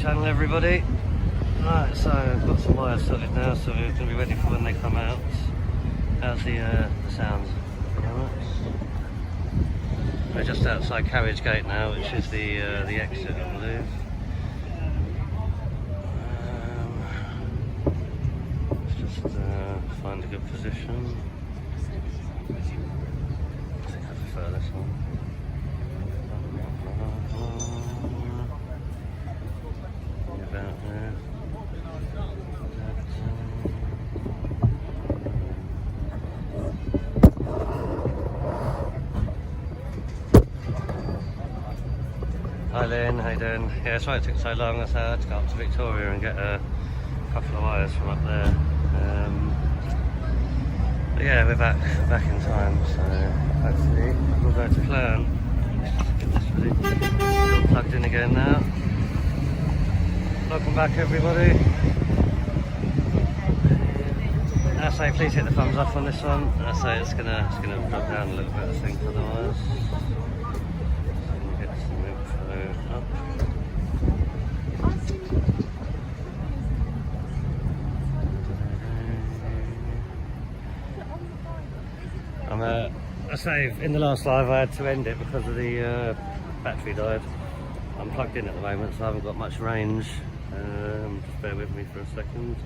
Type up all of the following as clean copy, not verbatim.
channel, everybody. Right, so I've got some wires sorted now, so we're going to be ready for when they come out. How's the sound? We're just outside Carriage Gate now, which is the exit, I believe. Let's just find a good position. I think I prefer this one. About there. Hi Lynn, how you doing? Yeah, sorry it took so long. I had to go up to Victoria and get a couple of wires from up there. But yeah, we're back in time, so hopefully we'll go to plan. Get this ready. All plugged in again now. Welcome back, everybody. I say please hit the thumbs up on this one. I say it's gonna drop down a little bit, I think, otherwise. Get some info up. I say in the last live I had to end it because of the battery died. I'm plugged in at the moment, so I haven't got much range. Just bear with me for a second.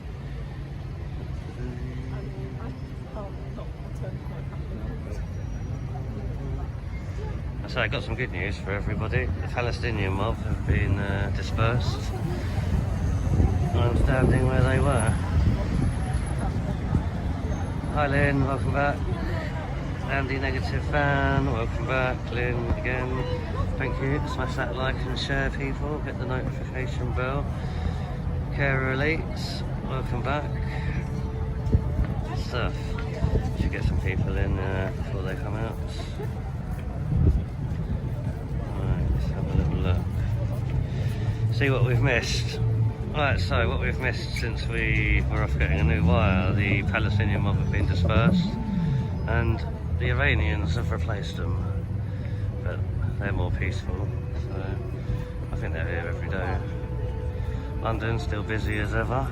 So I got some good news for everybody. The Palestinian mob have been dispersed. I'm standing where they were. Hi Lynn, welcome back. Andy Negative Fan, welcome back. Lynn again. Thank you. Smash that like and share, people. Hit the notification bell. Carer Elites, welcome back. Good stuff. Should get some people in before they come out. Right, let's have a little look. See what we've missed. Right, so what we've missed since we were off getting a new wire, the Palestinian mob have been dispersed and the Iranians have replaced them. But they're more peaceful, so I think they're here every day. London's still busy as ever,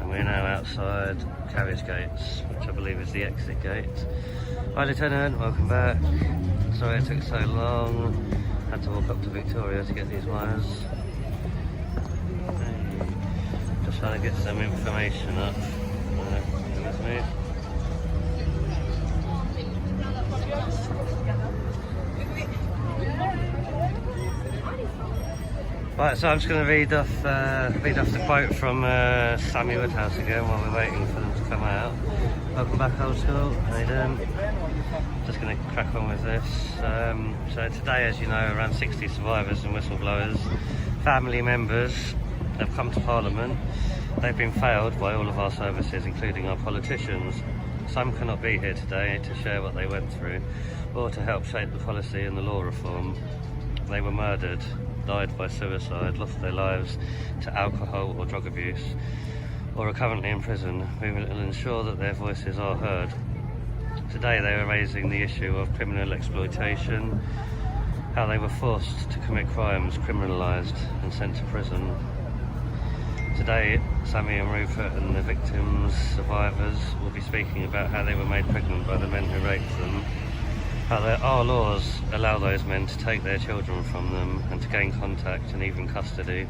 and we're now outside Carriage Gates, which I believe is the exit gate. Hi Lieutenant, welcome back. Sorry it took so long. Had to walk up to Victoria to get these wires. Just trying to get some information up. With me. Right, so I'm just going to read off the quote from Sammy Woodhouse again while we're waiting for them to come out. Welcome back, old school. How you doing? Just going to crack on with this. So today, as you know, around 60 survivors and whistleblowers, family members, have come to Parliament. They've been failed by all of our services, including our politicians. Some cannot be here today to share what they went through or to help shape the policy and the law reform. They were murdered, died by suicide, lost their lives to alcohol or drug abuse, or are currently in prison. We will ensure that their voices are heard. Today they are raising the issue of criminal exploitation, how they were forced to commit crimes, criminalised and sent to prison. Today, Sammy and Rupert and the victims, survivors, will be speaking about how they were made pregnant by the men who raped them, how our laws allow those men to take their children from them and to gain contact and even custody,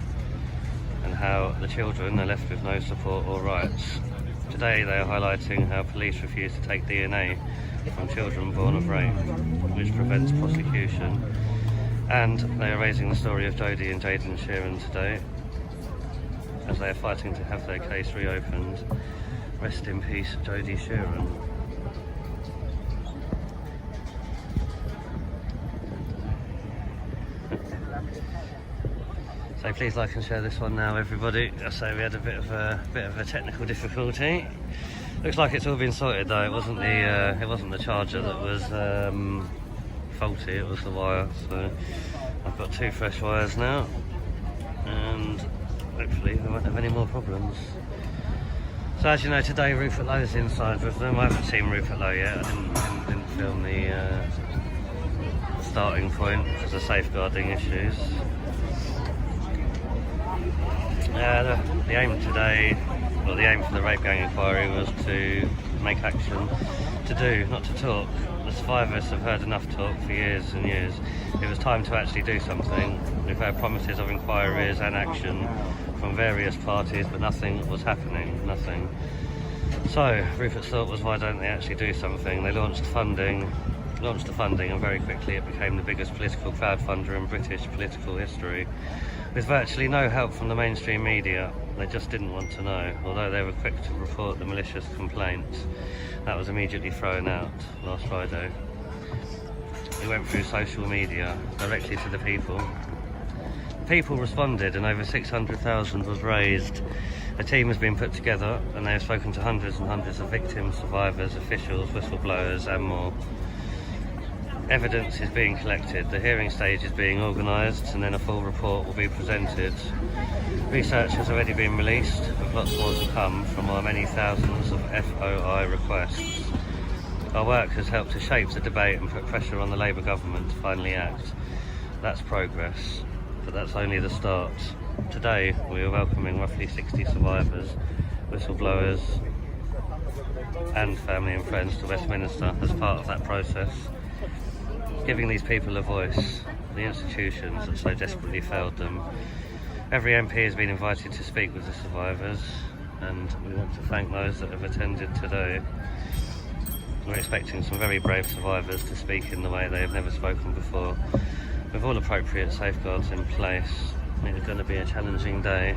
and how the children are left with no support or rights. Today they are highlighting how police refuse to take DNA from children born of rape, which prevents prosecution, and they are raising the story of Jodie and Jaden Sheeran today, as they are fighting to have their case reopened. Rest in peace, Jodie Sheeran. So please like and share this one now, everybody. I say we had a bit of a technical difficulty. Looks like it's all been sorted though. It wasn't the charger that was faulty. It was the wire. So I've got 2 fresh wires now, and hopefully we won't have any more problems. So as you know, today Rupert Lowe's inside with them. I haven't seen Rupert Lowe yet. I didn't film the starting point because of safeguarding issues. The aim today, well, the aim for the rape gang inquiry was to make action, to do, not to talk. The survivors have heard enough talk for years and years. It was time to actually do something. We've heard promises of inquiries and action from various parties, but nothing was happening, nothing. So Rupert's thought was, why don't they actually do something? They launched the funding, and very quickly it became the biggest political crowdfunder in British political history, with virtually no help from the mainstream media. They just didn't want to know, although they were quick to report the malicious complaints. That was immediately thrown out last Friday. We went through social media directly to the people. People responded and over 600,000 was raised. A team has been put together and they have spoken to hundreds and hundreds of victims, survivors, officials, whistleblowers and more. Evidence is being collected, the hearing stage is being organised, and then a full report will be presented. Research has already been released, with lots more to come from our many thousands of FOI requests. Our work has helped to shape the debate and put pressure on the Labour government to finally act. That's progress, but that's only the start. Today we are welcoming roughly 60 survivors, whistleblowers and family and friends to Westminster as part of that process. Giving these people a voice, the institutions that so desperately failed them. Every MP has been invited to speak with the survivors, and we want to thank those that have attended today. We're expecting some very brave survivors to speak in the way they have never spoken before, with all appropriate safeguards in place. It is going to be a challenging day,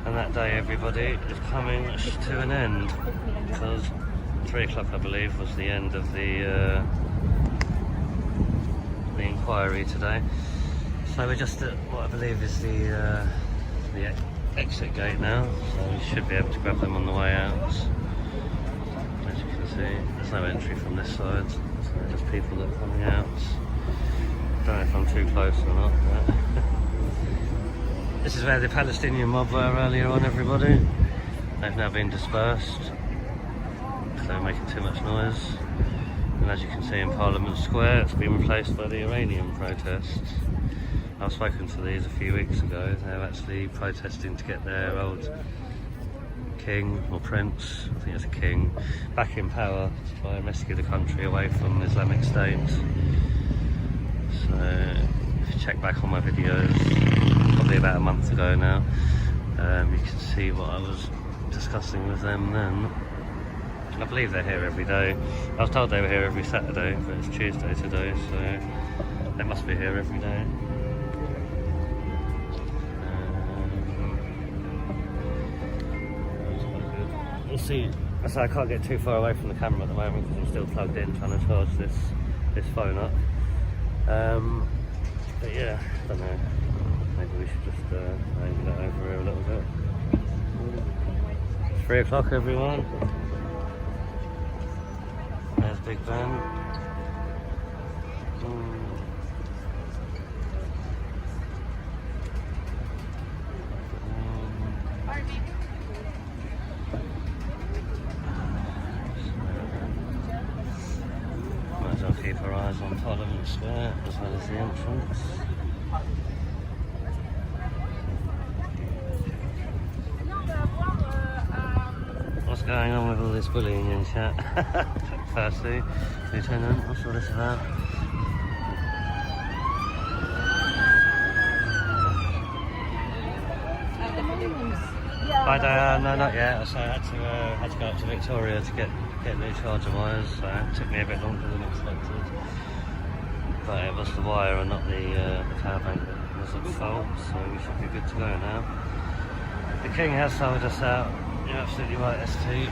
and that day, everybody, is coming to an end, because 3 o'clock, I believe, was the end of the inquiry today. So we're just at what I believe is the exit gate now, so we should be able to grab them on the way out. As you can see, there's no entry from this side, so just people that are coming out. Don't know if I'm too close or not, but this is where the Palestinian mob were earlier on, everybody. They've now been dispersed because they were making too much noise. And as you can see in Parliament Square, it's been replaced by the Iranian protests. I've spoken to these a few weeks ago. They're actually protesting to get their old king, or prince, I think it's a king, back in power to try and rescue the country away from Islamic State. So if you check back on my videos, probably about a month ago now, you can see what I was discussing with them then. I believe they're here every day. I was told they were here every Saturday, but it's Tuesday today, so they must be here every day. We'll see. So I can't get too far away from the camera at the moment because I'm still plugged in trying to charge this phone up. But yeah, I don't know. Maybe we should just angle it over here a little bit. It's 3 o'clock, everyone. There's Big Ben. Might as well keep our eyes on Parliament Square as well as the entrance. What's going on with all this bullying in chat? Percy, Lieutenant, what's all this about? Hi Diane, no not yet, so I had to go up to Victoria to get new charger wires, so it took me a bit longer than expected. But it was the wire and not the power bank that was at fault, so we should be good to go now. The King has sold us out, you're absolutely right ST.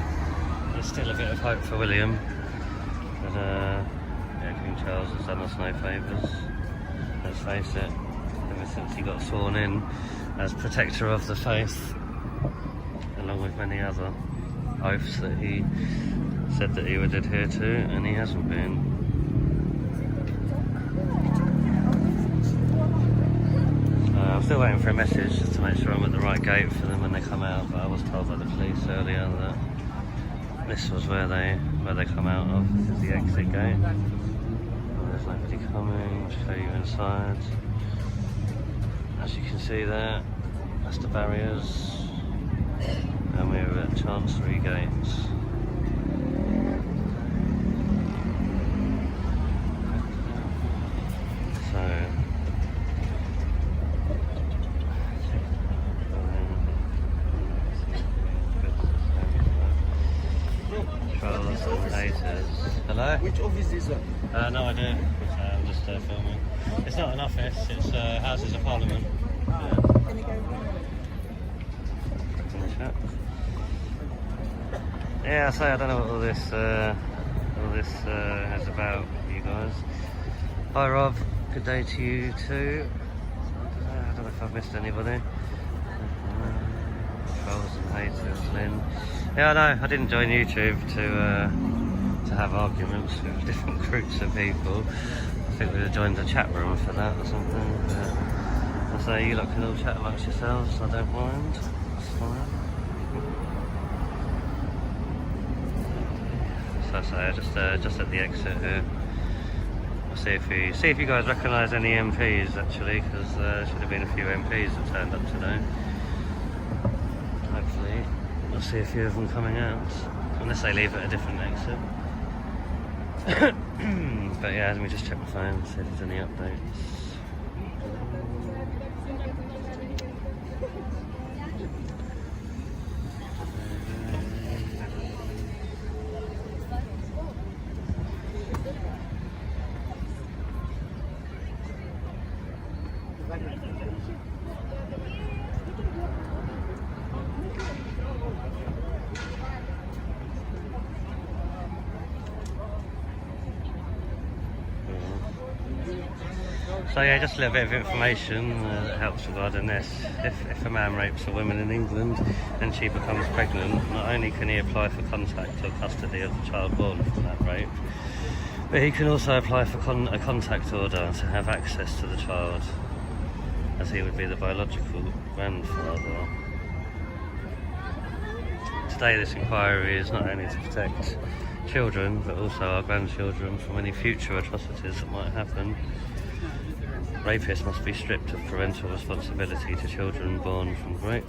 There's still a bit of hope for William. But yeah, King Charles has done us no favours, let's face it, ever since he got sworn in as protector of the faith, along with many other oaths that he said that he would adhere to, and he hasn't been. I'm still waiting for a message just to make sure I'm at the right gate for them when they come out, but I was told by the police earlier that this was where they come out of. This is the exit gate. There's nobody coming. I'll show you inside. As you can see there, That's the barriers, and we're at Chancery Gates. So, trolls and haters. Hello? Which office is that? No idea. I'm just filming. It's not an office, it's Houses of Parliament. Yeah, I say I don't know what all this is about, you guys. Hi Rob, good day to you too. I don't know if I've missed anybody. Trolls and haters, Lynn. Yeah, I know. I didn't join YouTube to have arguments with different groups of people. I think we'd have joined the chat room for that or something. But I say you lot can all chat amongst yourselves. I don't mind. It's fine. So I say just at the exit here. We'll see if you guys recognise any MPs actually, because there should have been a few MPs that turned up today. Hopefully, we'll see a few of them coming out, unless they leave at a different exit. But yeah, let me just check my phone, see if there's any updates. So yeah, just a little bit of information that helps regarding this. If a man rapes a woman in England and she becomes pregnant, not only can he apply for contact or custody of the child born from that rape, but he can also apply for a contact order to have access to the child, as he would be the biological grandfather. Today this inquiry is not only to protect children, but also our grandchildren from any future atrocities that might happen. Rapists must be stripped of parental responsibility to children born from rape,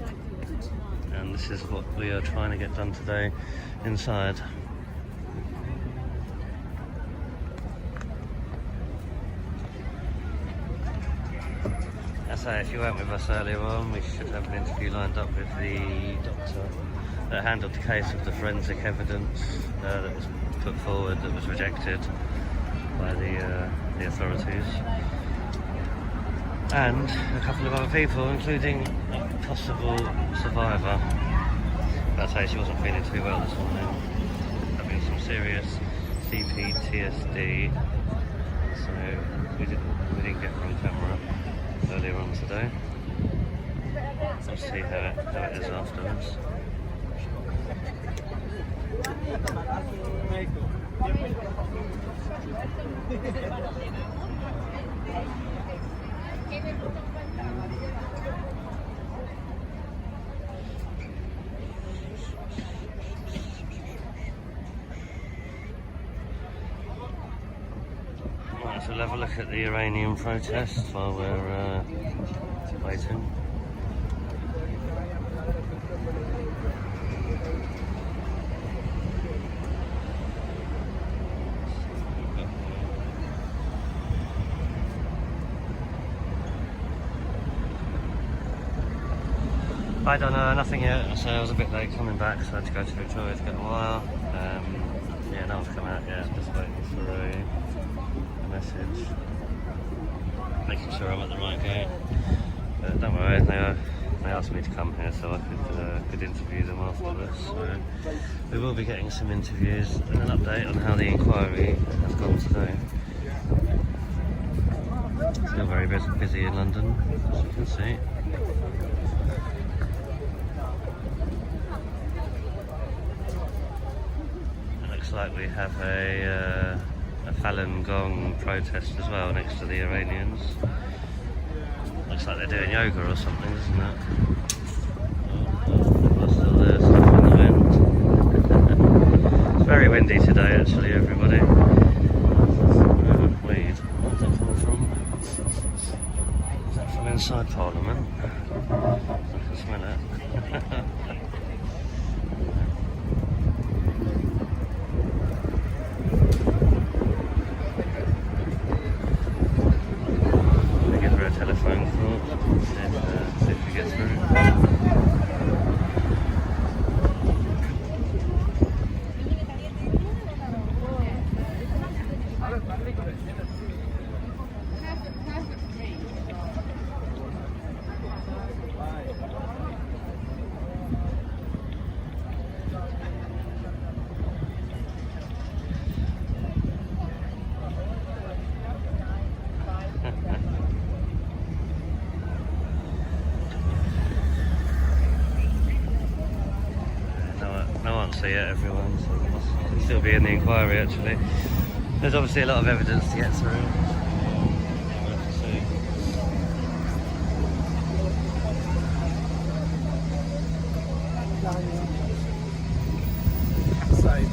and this is what we are trying to get done today inside. I say, if you weren't with us earlier on, we should have an interview lined up with the doctor that handled the case of the forensic evidence that was put forward that was rejected by the authorities. And a couple of other people, including a possible survivor. I'd say she wasn't feeling too well this morning, having some serious CPTSD, so we didn't get her on camera earlier on today. We'll see how it is afterwards. Right, so we'll have a look at the Iranian protest while we're waiting. I don't know, nothing yet, so I was a bit late coming back, so I had to go to Victoria to get a while. Yeah, no one's come out yet, just waiting for a message. Making sure I'm at the right gate. But don't worry, they asked me to come here so I could interview them afterwards. So we will be getting some interviews and an update on how the inquiry has gone today. Still very busy in London, as you can see. Like we have a Falun Gong protest as well next to the Iranians. Looks like they're doing yoga or something, doesn't it? Oh, still there, stuff in the wind. It's very windy today actually, everybody. Weed. Where's that coming from? Is that from inside Parliament? answer yet, everyone, so we'll still be in the inquiry actually. There's obviously a lot of evidence to get through. We'll have to see.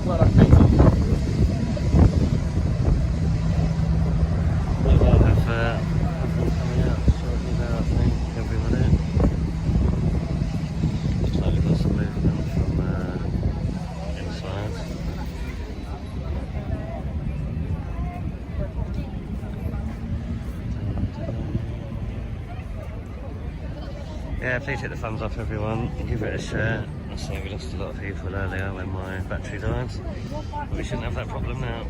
We'll have them coming out shortly now, I think, every minute. Looks like we've got some movement from inside. Yeah, please hit the thumbs up, everyone, and give it a share. I say we lost a lot of people earlier when my battery died, but we shouldn't have that problem now.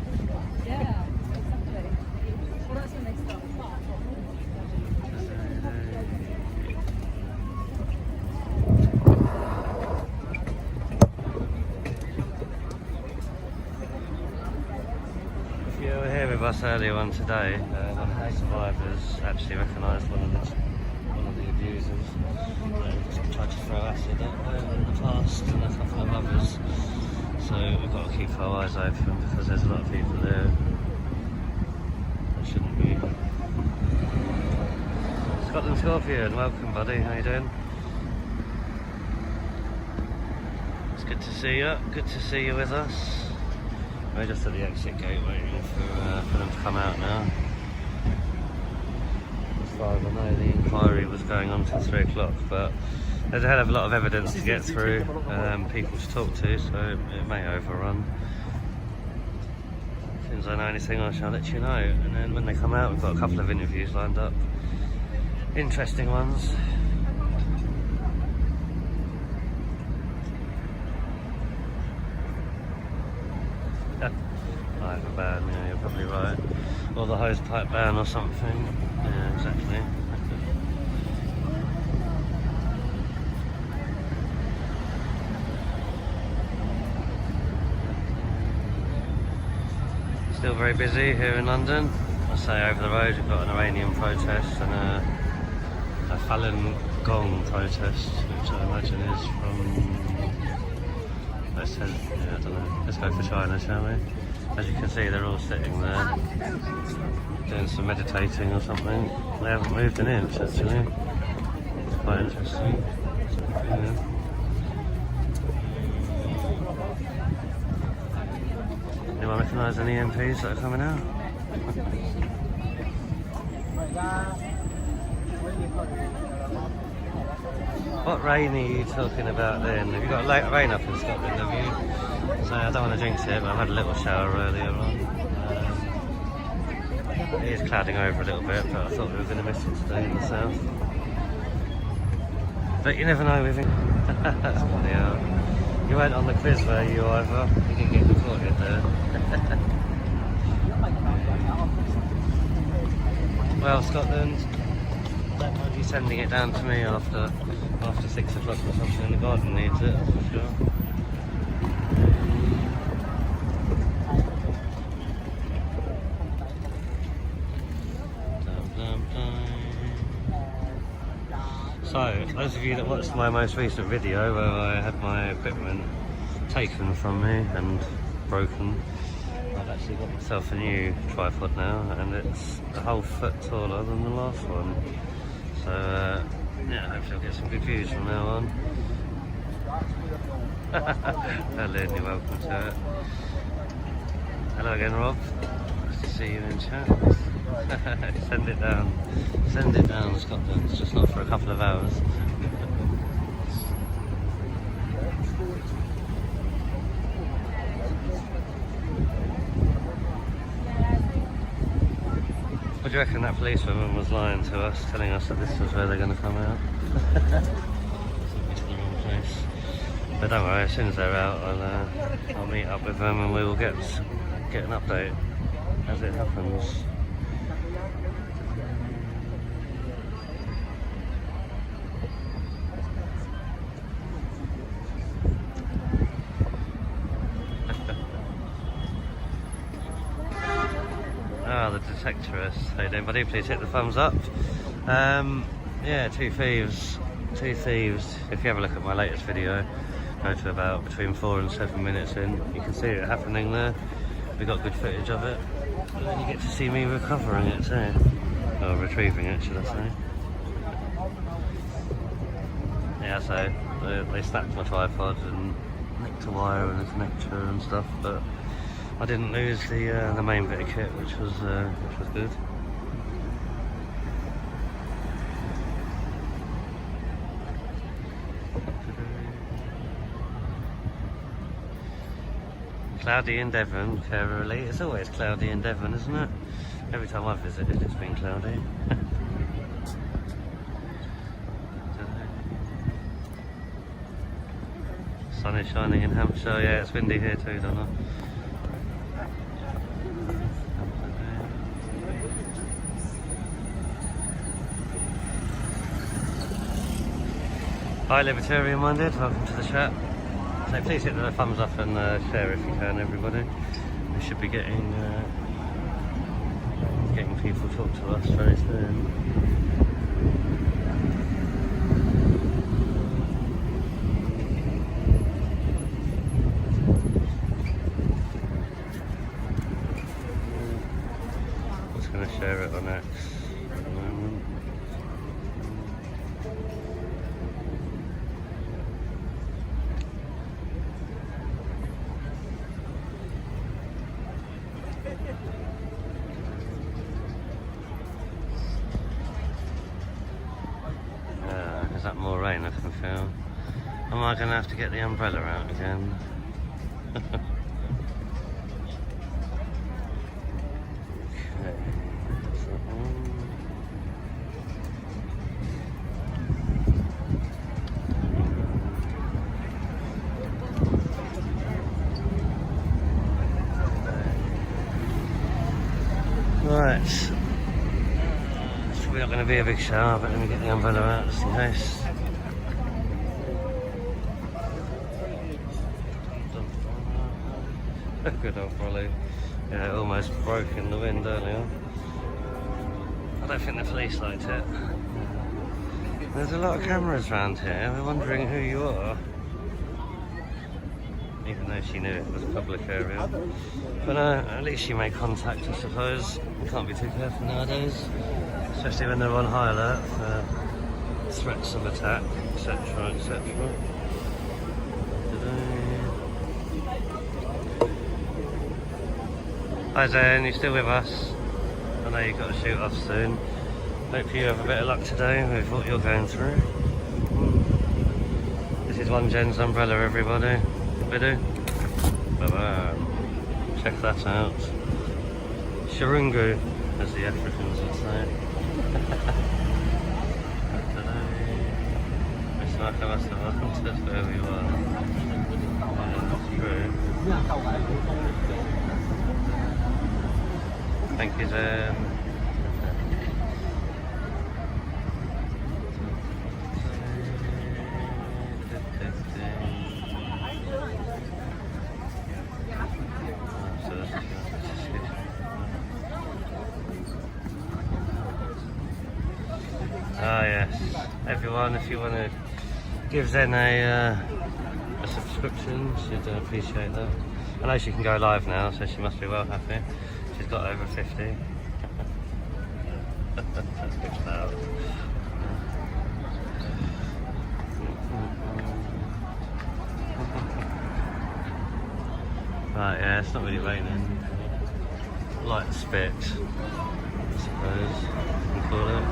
Yeah, exactly. Well, that's when they start. If you were here with us earlier on today, one of the survivors actually recognised one of the abusers. Just tried to throw acid at her in the past, and a couple of others. So we've got to keep our eyes open because there's a lot of people there that shouldn't be. Scotland Scorpion, welcome buddy, how you doing? It's good to see you, good to see you with us. We're just at the exit gate waiting for them to come out now. As far as I know, the inquiry was going on till 3 o'clock, but there's a hell of a lot of evidence to get through, people to talk to, so it may overrun. As soon as I know anything, I shall let you know. And then when they come out, we've got a couple of interviews lined up. Interesting ones. Either ban, yeah, you're probably right. Or the hose pipe ban or something. Yeah, exactly. Still very busy here in London. I say over the road we've got an Iranian protest and a Falun Gong protest, which I imagine is from, let's say, yeah, I don't know. Let's go for China, shall we? As you can see, they're all sitting there doing some meditating or something. They haven't moved an inch actually. It's quite interesting. Yeah. Anyone recognise any MPs that are coming out? What rain are you talking about then? Have you got late rain up in Scotland, have you? So I don't want to jinx it, but I've had a little shower earlier on. It is clouding over a little bit, but I thought we were going to miss it today in the south. But you never know with it. Yeah. You weren't on the quiz, were you, either? You didn't get recorded there. Well, Scotland, that might be sending it down to me after 6 o'clock or something. The garden needs it, for sure. So, those of you that watched my most recent video where I had my equipment taken from me and broken, I've actually got myself a new tripod now, and it's a whole foot taller than the last one. So, yeah, hopefully I'll get some good views from now on. Hello, you're welcome to it. Hello again, Rob. Nice to see you in chat. Send it down, Scotland. It's just not for a couple of hours. What do you reckon that policewoman was lying to us, telling us that this was where they're going to come out? It's the wrong place. But don't worry, as soon as they're out, I'll meet up with them and we will get an update as it happens. The detectorists. How you doing, buddy? Please hit the thumbs up. Yeah, two thieves. If you have a look at my latest video, Go to about between 4 and 7 minutes in. You can see it happening there. We got good footage of it. And then you get to see me recovering it too. Or retrieving it, should I say. Yeah, so they snapped my tripod and nicked a wire and a connector and stuff, but I didn't lose the main bit of kit, which was good. Cloudy in Devon, Kerrily. It's always cloudy in Devon, isn't it? Every time I've visited, it's been cloudy. Sun is shining in Hampshire. Yeah, it's windy here too, don't it? Hi Libertarian Minded, welcome to the chat. So please hit the thumbs up and share if you can, everybody. We should be getting people to talk to us very soon. I'm just going to share it on X at the moment. Is that more rain I can feel? Am I going to have to get the umbrella out again? Right. It's probably not going to be a big shower, but let me get the umbrella out just in case. Good old Rolly. Yeah, it almost broke in the wind earlier. I don't think the police liked it. There's a lot of cameras around here. We're wondering who you are. Even though she knew it was a public area. But at least she made contact, I suppose. You can't be too careful nowadays. Especially when they're on high alert for threats of attack, etc, etc. Hi Zen, you still with us? I know you've got to shoot off soon. Hope you have a bit of luck today with what you're going through. This is one Jen's umbrella, everybody. Bidu. Bye-bye. Check that out. Shirungu, as the Africans would say. It's like I must have understood where we were. Yeah, that's true. Thank you, Zen. Ah yes, everyone, if you want to give Zen a subscription, she'd appreciate that. I know she can go live now, so she must be well happy. She's got over 50. That's good stuff. Right, yeah, it's not really raining. Light spit, I suppose you can call it.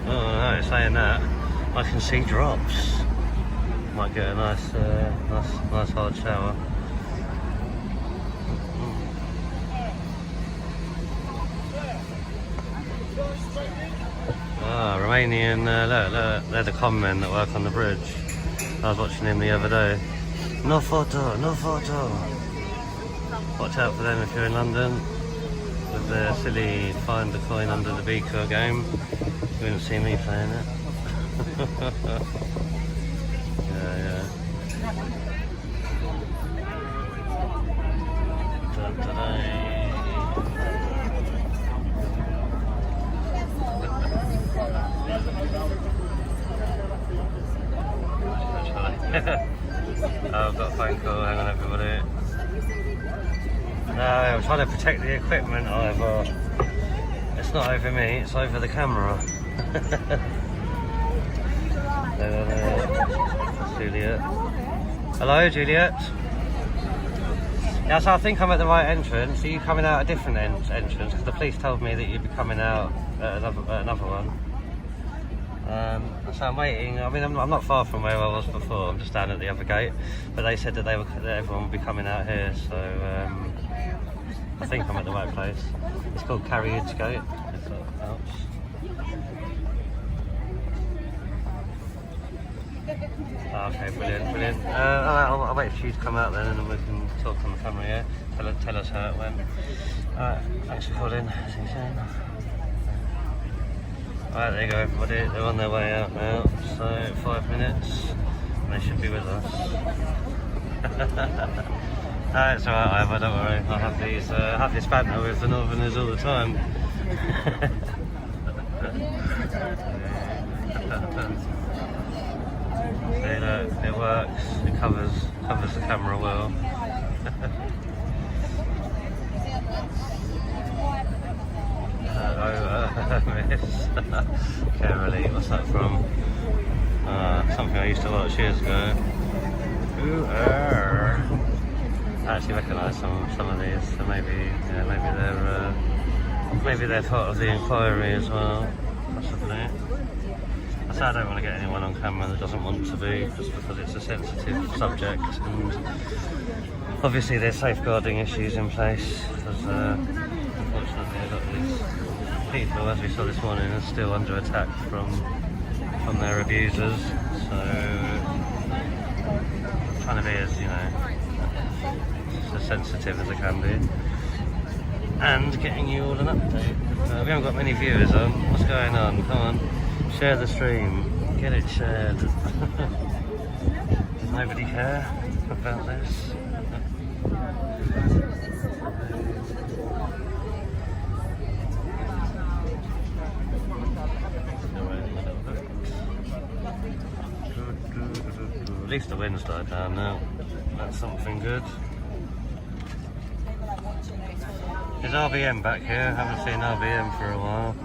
Oh no, saying that, I can see drops. Might get a nice hard shower. Ah, Romanian, look, they're the con men that work on the bridge. I was watching him the other day. No photo, no photo. Watch out for them if you're in London. With their silly find the coin under the beaker game. You wouldn't see me playing it. Yeah. I've got a phone call. Hang on, everybody. No, I'm trying to protect the equipment, Ivor. It's not over me, it's over the camera. Juliet. Hello, Juliet. Yeah, so I think I'm at the right entrance. Are you coming out a different entrance? Because the police told me that you'd be coming out at another one. So I'm waiting. I mean, I'm not far from where I was before. I'm just down at the other gate. But they said that that everyone would be coming out here. So I think I'm at the right place. It's called Carriage Gate. If that helps. Okay, brilliant. I'll wait for you to come out then, and then we can talk on the camera. Yeah, tell us how it went. Alright, thanks for calling. See you soon. Alright, there you go, everybody. They're on their way out now. So 5 minutes, and they should be with us. It's alright, Ivor. Don't worry. I have this banter with the Northerners all the time. See, look, it works. It covers the camera well. Miss Carol, what's that from? Something I used to watch years ago. I actually recognise some of these, so maybe they're part of the inquiry as well, possibly. I say I don't want to get anyone on camera that doesn't want to be, just because it's a sensitive subject, and obviously there's safeguarding issues in place, because unfortunately a lot of these people, as we saw this morning, are still under attack from their abusers. So trying to be as as sensitive as I can be, and getting you all an update. We haven't got many viewers on. What's going on? Come on, share the stream, get it shared. Does nobody care about this? At least the wind's died down now. That's something good. Is RBM back here? Haven't seen RBM for a while.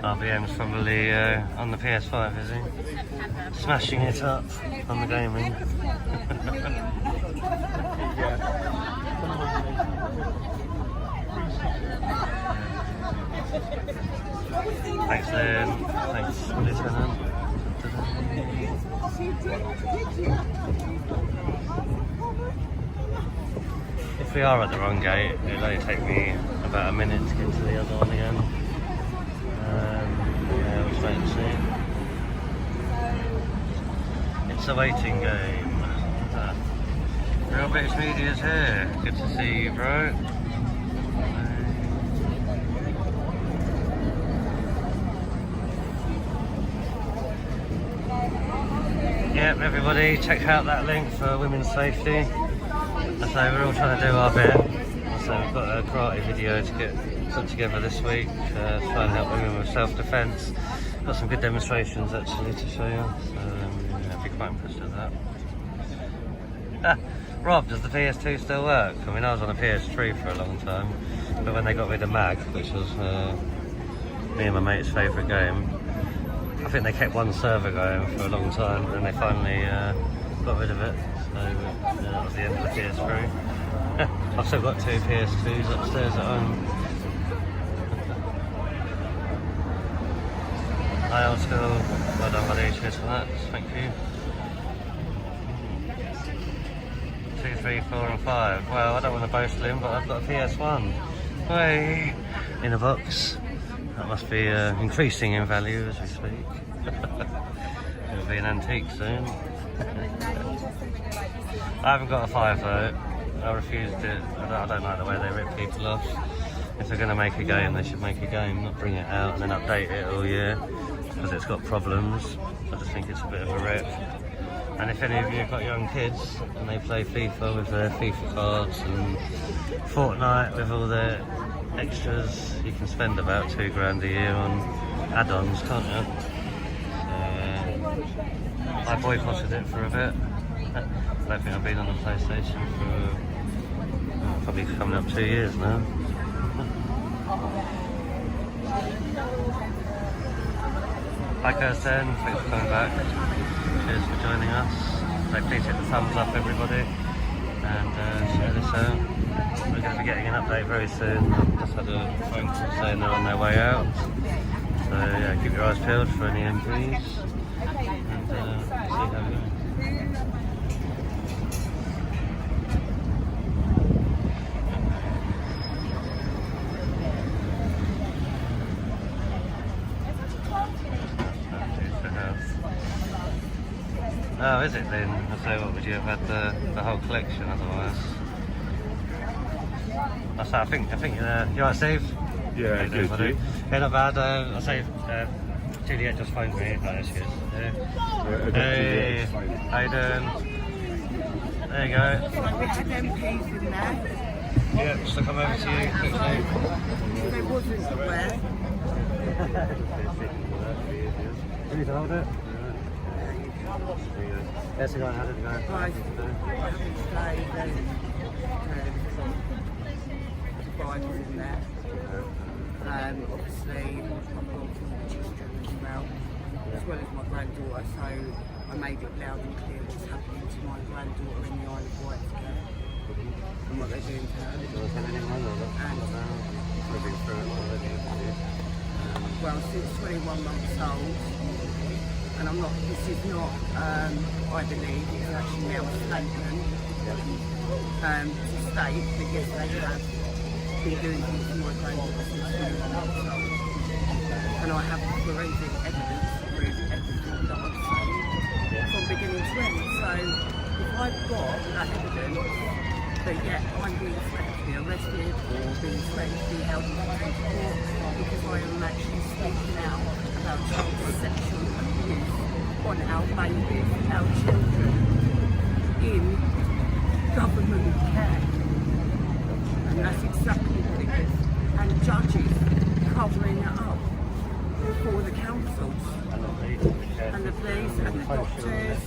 RBM's probably on the PS5, is he? Smashing it up on the gaming. Thanks, Lynn. Thanks, Lieutenant. If we are at the wrong gate, it'll only take me about a minute to get to the other one again. Yeah, we'll just wait and see. It's a waiting game. Real British Media's here. Good to see you, bro. Yep, everybody, check out that link for women's safety. So we're all trying to do our bit. So we've got a karate video to get put together this week to try and help women with self-defence. Got some good demonstrations actually to show you. So yeah, I'd be quite impressed with that. Rob, does the PS2 still work? I mean, I was on a PS3 for a long time, but when they got rid of MAG, which was me and my mate's favourite game, I think they kept one server going for a long time, and they finally got rid of it. So that was the end of the PS3. I've still got 2 PS2s upstairs at home. Hi, old school. Well done, buddy. Cheers for that. Thank you. 2, 3, 4, and 5. Well, I don't want to boast, Lynn, but I've got a PS1. Hey, in a box. That must be increasing in value as we speak. It'll be an antique soon. I haven't got a 5 though. I refused it. I don't like the way they rip people off. If they're going to make a game, they should make a game, not bring it out and then update it all year because it's got problems. I just think it's a bit of a rip. And if any of you have got young kids and they play FIFA with their FIFA cards and Fortnite with all their extras, you can spend about £2 grand a year on add-ons, can't you? So I boycotted it for a bit. I don't think I've been on the PlayStation for probably coming up 2 years now. Hi Kirsten, thanks for coming back. Cheers for joining us. So please hit the thumbs up everybody and share this out. We're going to be getting an update very soon. I've just had a phone call saying they're on their way out. So yeah, keep your eyes peeled for any MPs and see how we go. Oh, is it then? So what would you have had the whole collection otherwise? I think you alright, Steve? Yeah, good. You? Yeah, not bad. I say Juliet just phoned me. Oh, there she is. Hey, how you doing? There you go. We had MPs in there. Yeah, just to come over to you quickly. There wasn't where. You need to hold it? Yes, how did it go? Guys, Bibles in there. Obviously, I've gone from the children as well as my granddaughter, so I made it loud and clear what's happening to my granddaughter in the Isle of Wight and what they're doing to her. Well, since 21 months old, and this is not, I believe, it's actually now a statement to state that yes, they have been doing things to my granddaughter since 21 months old. And I have forensic evidence to prove everything that I've said from beginning to end. So if I've got that evidence that yet I'm being threatened to be arrested or being threatened to be held in contempt of court because I am actually speaking out about child sexual abuse on our babies, our children, in government care. And that's exactly what it is. And judges covering it up for the councils and the police and the doctors.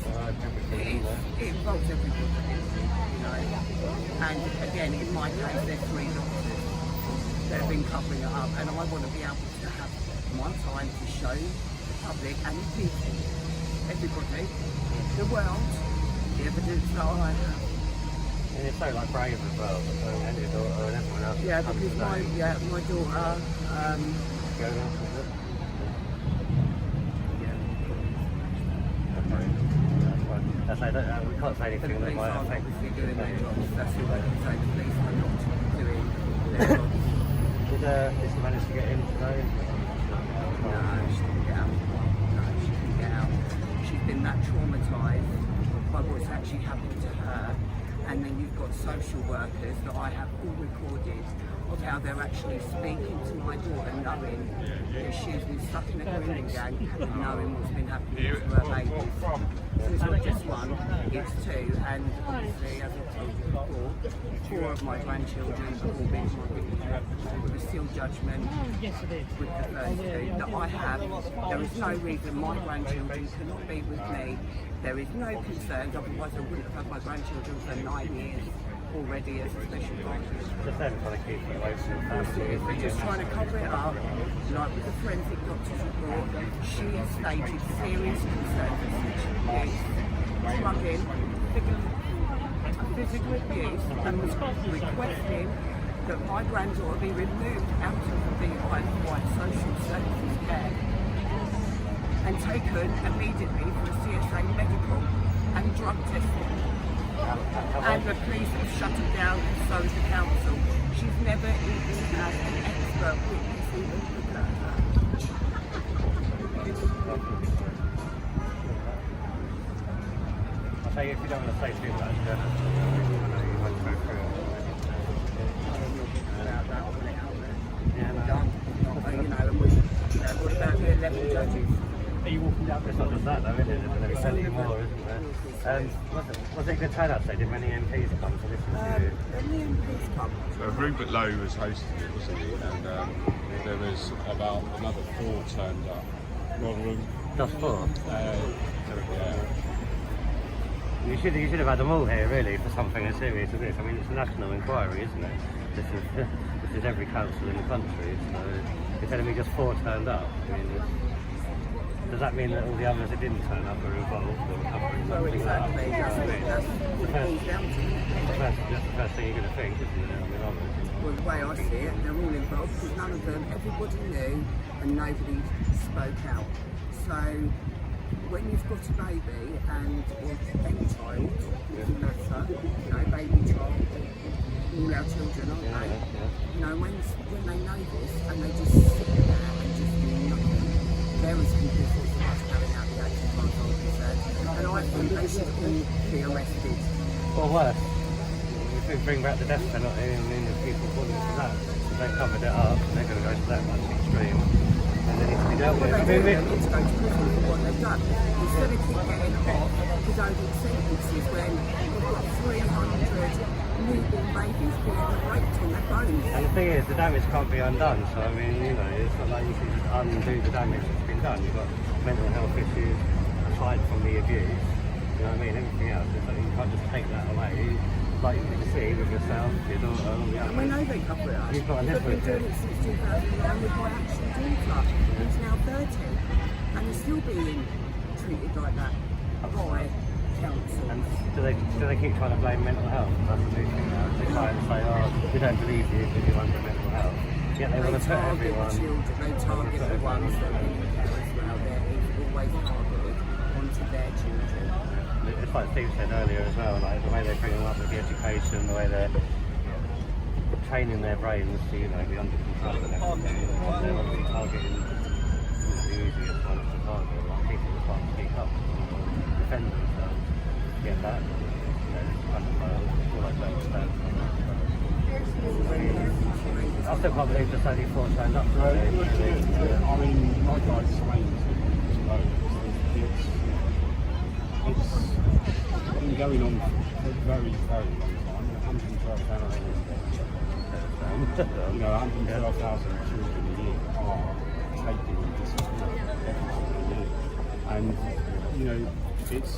It involves everybody, you know. And again, in my case, there's 3 doctors that have been covering it up, and I want to be able to have my time to show the public and the people, everybody, the world, the evidence that I have. And it's so like brave as well, and your daughter and everyone else. Yeah, because my daughter. That's like, we can't say anything that might affect. Doing their jobs. That's all I can say. The police are not doing their jobs. Did she manage to get in today? No, she didn't get out. No, she didn't get out. She's been that traumatised by what's actually happened to her. And then you've got social workers that I have all recorded of how they're actually speaking to my daughter, knowing that she's been stuck in a grooming gang and knowing what's been happening to her babies. So it's not just one, it's 2. And obviously, as I told you before, 4 of my grandchildren have all been with a sealed judgment with the first 2 that I have. There is no reason my grandchildren cannot be with me. There is no concerns, otherwise I wouldn't have had my grandchildren for 9 years already as a special guardian. Just them trying to keep it away from the family. They're just trying to cover it up. Like with the forensic doctor's report, she has stated serious concerns of sexual abuse, drugging, physical abuse, and was requesting that my granddaughter be removed out of the Isle of Wight social services care and taken immediately for a CSA medical and drug testing. And the police have shut it down, and so has the council. She's never even had an expert witness even look at her. I'll say if you don't want to say too much, then you won't go through it. About that, I'll put it out there. Yeah, no. Done. You know, and what about the 11 judges? Are you walking down? It's not just that though, is it? There's plenty more, isn't there? Was it a good turnout today? Did many MPs come to listen to you? Many MPs come. So Rupert Lowe was hosting it, wasn't he? And there was about another 4 turned up. Just 4? You should have had them all here really for something as serious as this. I mean, it's a national inquiry, isn't it? This is every council in the country. So you're telling me just 4 turned up. I mean, does that mean that all the others that didn't turn up are involved or covering Well, something exactly. up? That's what it boils down to. That's the first thing you're going to think, isn't it? I mean, obviously. Well, the way I see it, they're all involved because none of them, everybody knew and nobody spoke out. So when you've got a baby and or any child, it doesn't matter, you know, baby, child, all our children, aren't they? You know, when they know this and they just sit there and just do nothing, they're as complicit as us carrying out the act as far as I'm concerned. And I think they should all be arrested. Or worse, if we bring back the death penalty, I mean, if people call it for that, if they covered it up, and they're going to go to that much extreme, and they need to be dealt with. Well, they need to go to prison for what they've done. Instead of keep getting off with over sentences when we've got 300 newborn babies being raped on their bones. And the thing is, the damage can't be undone, so I mean, you know, it's not like you can just undo the damage that's been done. You've got mental health issues aside from the abuse, you know what I mean, everything else, it's like you can't just take that away. Like you can see with yourself, your daughter, all the And we others. know they cover it up. You've got to live We've been with it. doing it since 2009 with my actual daughter, who's now 30, and is still being treated like that by council. And do they keep trying to blame mental health? That's the new thing now. They try and say, oh, we don't believe you because you're under mental health. Yet they want to put target everyone. the children, they target the ones that are in care as well. They're always targeted onto their children. It's like Steve said earlier as well, like the way they bring them up with the education, the way they're training their brains to, you know, be under control and everything. They're obviously targeting the easiest ones to target, like people who can't speak up, defend themselves. Get that? You know, all like that. I still can't believe there's only 4 turned up today. I mean, like I explained to Lowe, it's been going on for a very, very long time. 112,000, you know, 112,000 children a year are taken and disappeared every single year. And, you know, it's,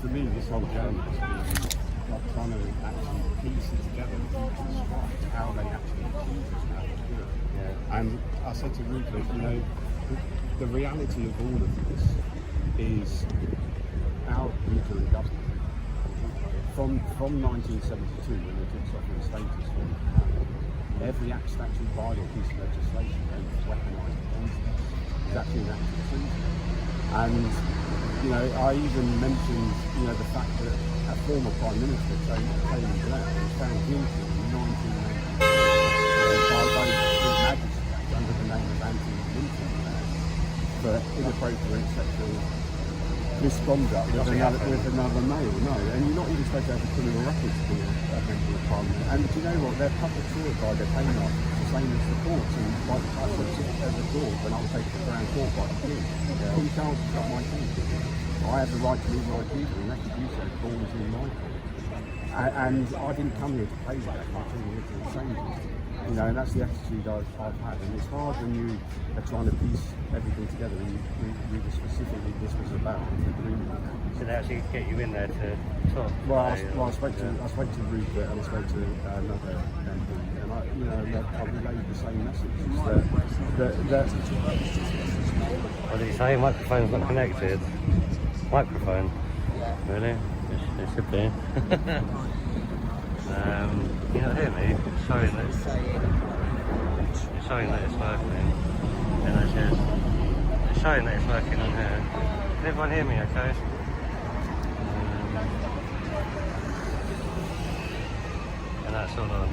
for me, this whole journey has been like trying to actually piece it together and reconstruct how they actually achieve this now. Yeah. And I said to Rupert, you know, the reality of all of this is our regional government. From 1972, when they took sovereign status from every statute by or piece of legislation that was weaponised against us is actually an act of treason. And, you know, I even mentioned, you know, the fact that a former Prime Minister, Tony Blair, was found guilty in 1994 by both magistrates under the name of anti-lynching for inappropriate sexual misconduct with another male. No, and you're not even supposed to have a criminal record to be a member of Parliament. And do you know what? They're puppeteered by their paymasters, the same as the courts. And like I said at the court when I was taken to Crown Court by the King, King Charles has got my keys. I have the right to leave my keys, and that's what you said, ball is in my court. And I didn't come here to play that. I came here to change it. You know, and that's the attitude I've had. And it's hard when you are trying to piece everything together. And you specifically, this was about the Grooming. So they actually get you in there to talk? Well, I spoke to Rupert and I spoke to another MP, and I relayed the same message. What did he say? Microphone's not connected. Microphone? Really? It should be. You not hear me? It's showing that it's working. And I said, it's showing that it's working on here. Can everyone hear me okay? And that's all on.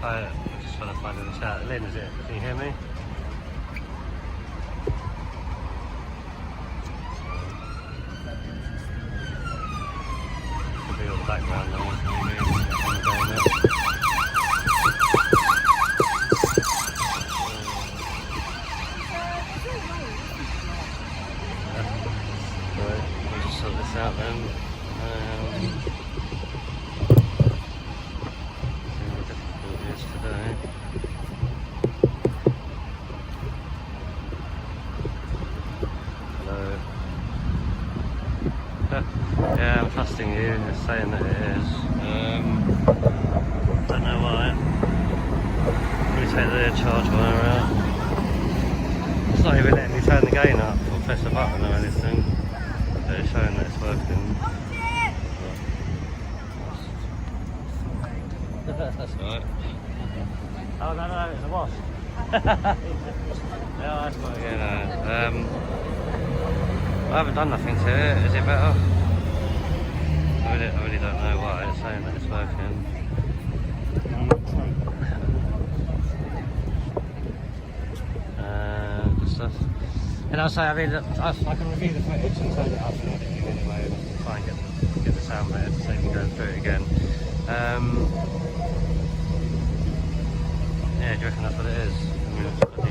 I'm just trying to find in the chat. Lynn, is it? Can you hear me? Could be all the background noise. Right, we'll just sort this out then. Today. Yeah, I'm trusting you. You're saying that it is. Don't know why. Let me take the charge wire out. It's not even letting me turn the gain up or press a button or anything. But it's showing that it's working. That's alright. Oh no, it's a wasp. Yeah, that's not, you know. I haven't done nothing to it. Is it better? I really don't know why it's saying that it's working. Good stuff. And also, I mean, I can review the footage and turn it up and editing anyway, and try and get the sound better so you can go through it again. Yeah, do you reckon that's what it is? I mean, it's got the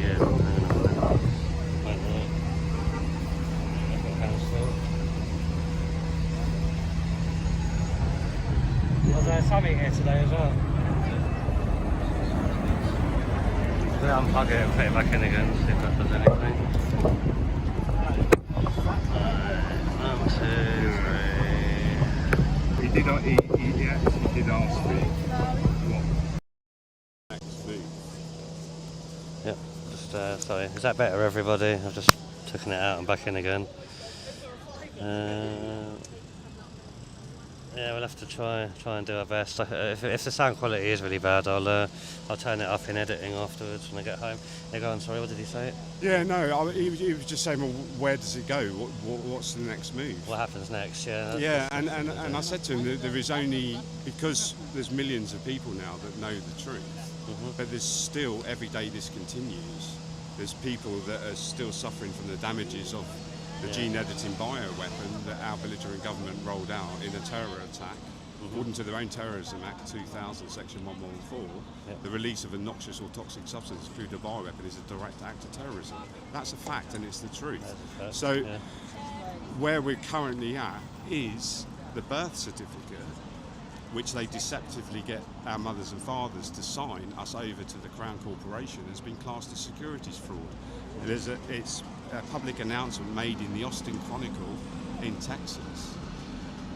Was there Sammy here today as well? We'll unplug it and put it back in again, see if that does anything. 1, 2, 3. He actually did ask me what next move. Yep, just sorry, is that better everybody? I've just taken it out and back in again. Yeah, we'll have to try and do our best. If the sound quality is really bad, I'll turn it up in editing afterwards when I get home. Yeah, go on, sorry, what did he say? Yeah, no, he was just saying, well, where does it go? What's the next move? What happens next? Yeah. Yeah, and I said to him that there is only, because there's millions of people now that know the truth, but there's still, every day this continues, there's people that are still suffering from the damages of the gene editing bioweapon that our belligerent government rolled out in a terror attack. According to their own Terrorism Act 2000, Section 114, the release of a noxious or toxic substance, including a bioweapon, is a direct act of terrorism. That's a fact, and it's the truth. So, where we're currently at is the birth certificate, which they deceptively get our mothers and fathers to sign us over to the Crown Corporation, has been classed as securities fraud. It's a public announcement made in the Austin Chronicle in Texas.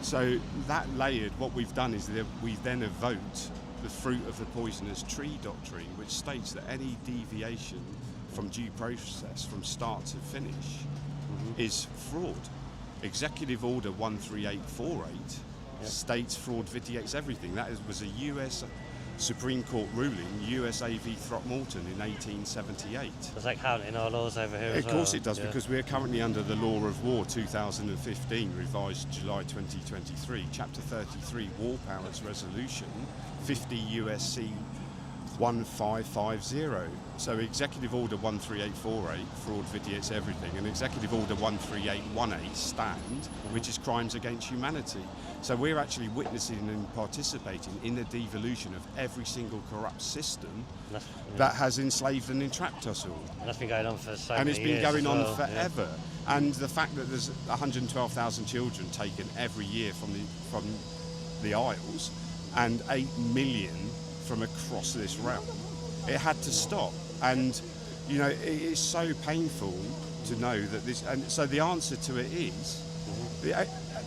So that layered, what we've done is that we then evoked the fruit of the poisonous tree doctrine, which states that any deviation from due process from start to finish is fraud. Executive Order 13848 states fraud vitiates everything. That was a US Supreme Court ruling, USA v Throckmorton in 1878. Does that count in our laws over here as well? Of course it does, because we're currently under the Law of War 2015, revised July 2023, Chapter 33, War Powers Resolution, 50 USC 1550. So Executive Order 13848, fraud vitiates everything, and Executive Order 13818, stand, which is crimes against humanity. So we're actually witnessing and participating in the devolution of every single corrupt system that has enslaved and entrapped us all. And that's been going on for so and many it's been years going as on well, forever. And the fact that there's 112,000 children taken every year from the Isles, and 8 million from across this realm, it had to stop. And you know, it is so painful to know that this, and so the answer to it is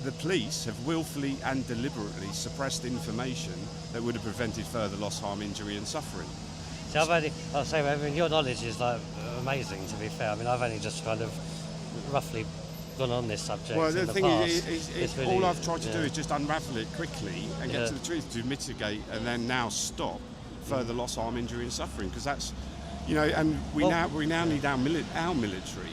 the police have willfully and deliberately suppressed information that would have prevented further loss, harm, injury and suffering. So I mean, your knowledge is like amazing, to be fair. I mean, I've only just kind of roughly gone on this subject. Well, the thing past. is really, all I've tried to do is just unravel it quickly and get to the truth, to mitigate and then now stop further loss, harm, injury and suffering, because that's, you know, and we now need our military.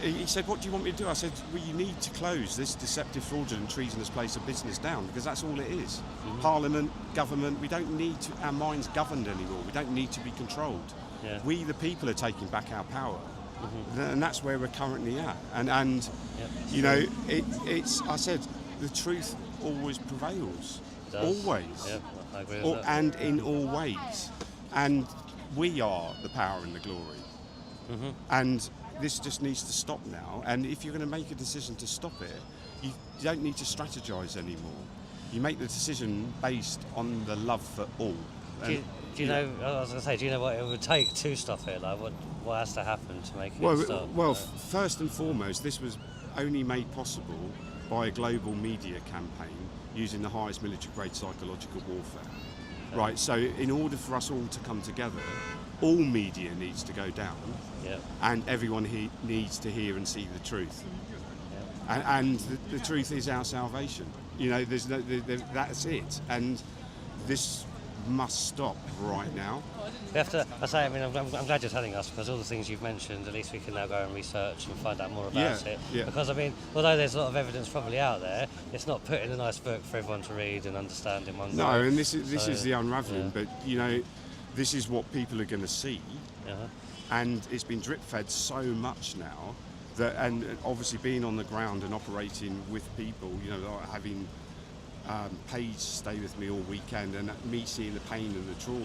He said, what do you want me to do? I said, well, you need to close this deceptive, fraudulent, treasonous place of business down, because that's all it is. Parliament, government, we don't need our minds governed anymore. We don't need to be controlled. We, the people, are taking back our power. And that's where we're currently at. And you know, it's, I said, the truth always prevails. Always. Yeah, I agree with that. And in all ways. And we are the power and the glory. And this just needs to stop now. And if you're going to make a decision to stop it, you don't need to strategize anymore. You make the decision based on the love for all. Do you know? I was going to say, do you know what it would take to stop it? Like, what has to happen to make it stop? Well, first and foremost, this was only made possible by a global media campaign using the highest military grade psychological warfare. Right, so in order for us all to come together, all media needs to go down, and everyone needs to hear and see the truth. And the truth is our salvation. You know, that's it. And this must stop right now. We have to. I mean, I'm glad you're telling us, because all the things you've mentioned, at least we can now go and research and find out more about it. Yeah. Because I mean, although there's a lot of evidence probably out there, it's not put in a nice book for everyone to read and understand in one go. No, and this is the unravelling. But you know, this is what people are going to see, and it's been drip fed so much now that, and obviously being on the ground and operating with people, you know, like having Paige stay with me all weekend, and me seeing the pain and the trauma,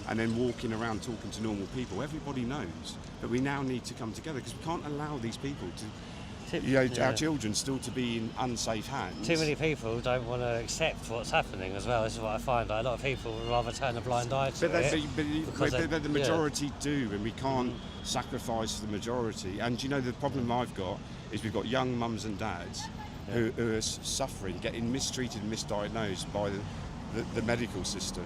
and then walking around talking to normal people. Everybody knows that we now need to come together, because we can't allow these people to, you know, our children still to be in unsafe hands. Too many people don't want to accept what's happening as well. This is what I find. Like, a lot of people would rather turn a blind eye to But the majority do, and we can't sacrifice the majority. And you know, the problem I've got is we've got young mums and dads who are suffering, getting mistreated and misdiagnosed by the medical system,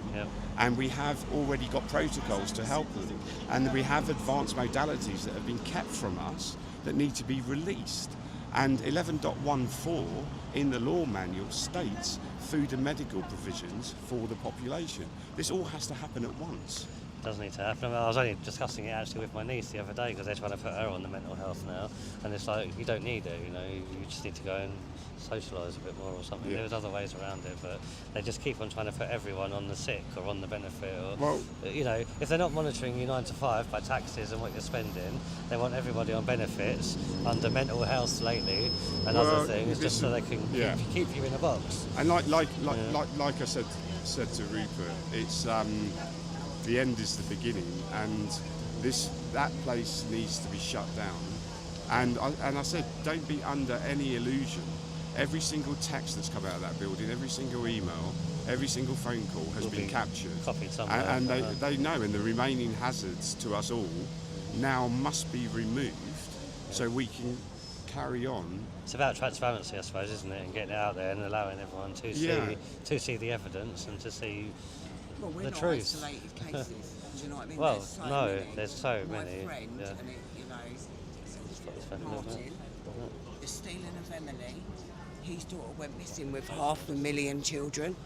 and we have already got protocols to help them, and we have advanced modalities that have been kept from us that need to be released. And 11.14 in the law manual states food and medical provisions for the population. This all has to happen at once. Does need to happen. I was only discussing it actually with my niece the other day, because they're trying to put her on the mental health now, and it's like, you don't need it, you know, you just need to go and socialise a bit more or something. There's other ways around it, but they just keep on trying to put everyone on the sick or on the benefit, or, well, you know, if they're not monitoring you 9 to 5 by taxes and what you're spending, they want everybody on benefits under mental health lately and other things, just so they can keep you in a box. And like I said to Rupert, it's the end is the beginning, and that place needs to be shut down. And I said, don't be under any illusion. Every single text that's come out of that building, every single email, every single phone call has been captured. Copied somewhere. And they know, and the remaining hazards to us all now must be removed so we can carry on. It's about transparency, I suppose, isn't it? And getting it out there and allowing everyone to see the evidence and to see the truth. Isolated cases. Do you know what I mean? Well, there's so there's so many. My friend, and it, you know, Martin, the stealing of Emily, his daughter went missing with 500,000 children.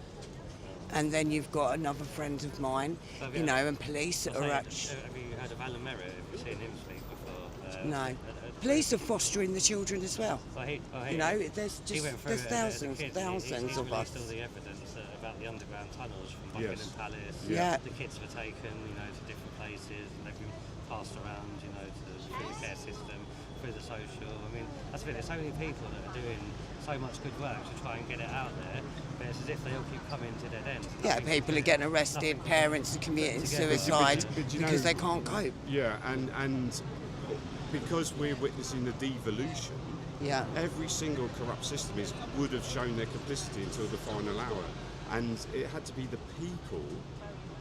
And then you've got another friend of mine, you know, and police are actually... Have you heard of Alan Merritt? Have you seen him speak before? No. Police are fostering the children as well. You know, there's thousands he of us. Released all the evidence about the underground tunnels from Buckingham Palace. The kids were taken, you know, to different places, and they've been passed around, you know, through the care system, through the social. I mean, that's the thing. There's so many people that are doing so much good work to try and get it out there, but it's as if they all keep coming to dead ends. People are getting arrested, parents are committing suicide because they can't cope. Yeah, and because we're witnessing the devolution, every single corrupt system would have shown their complicity until the final hour. And it had to be the people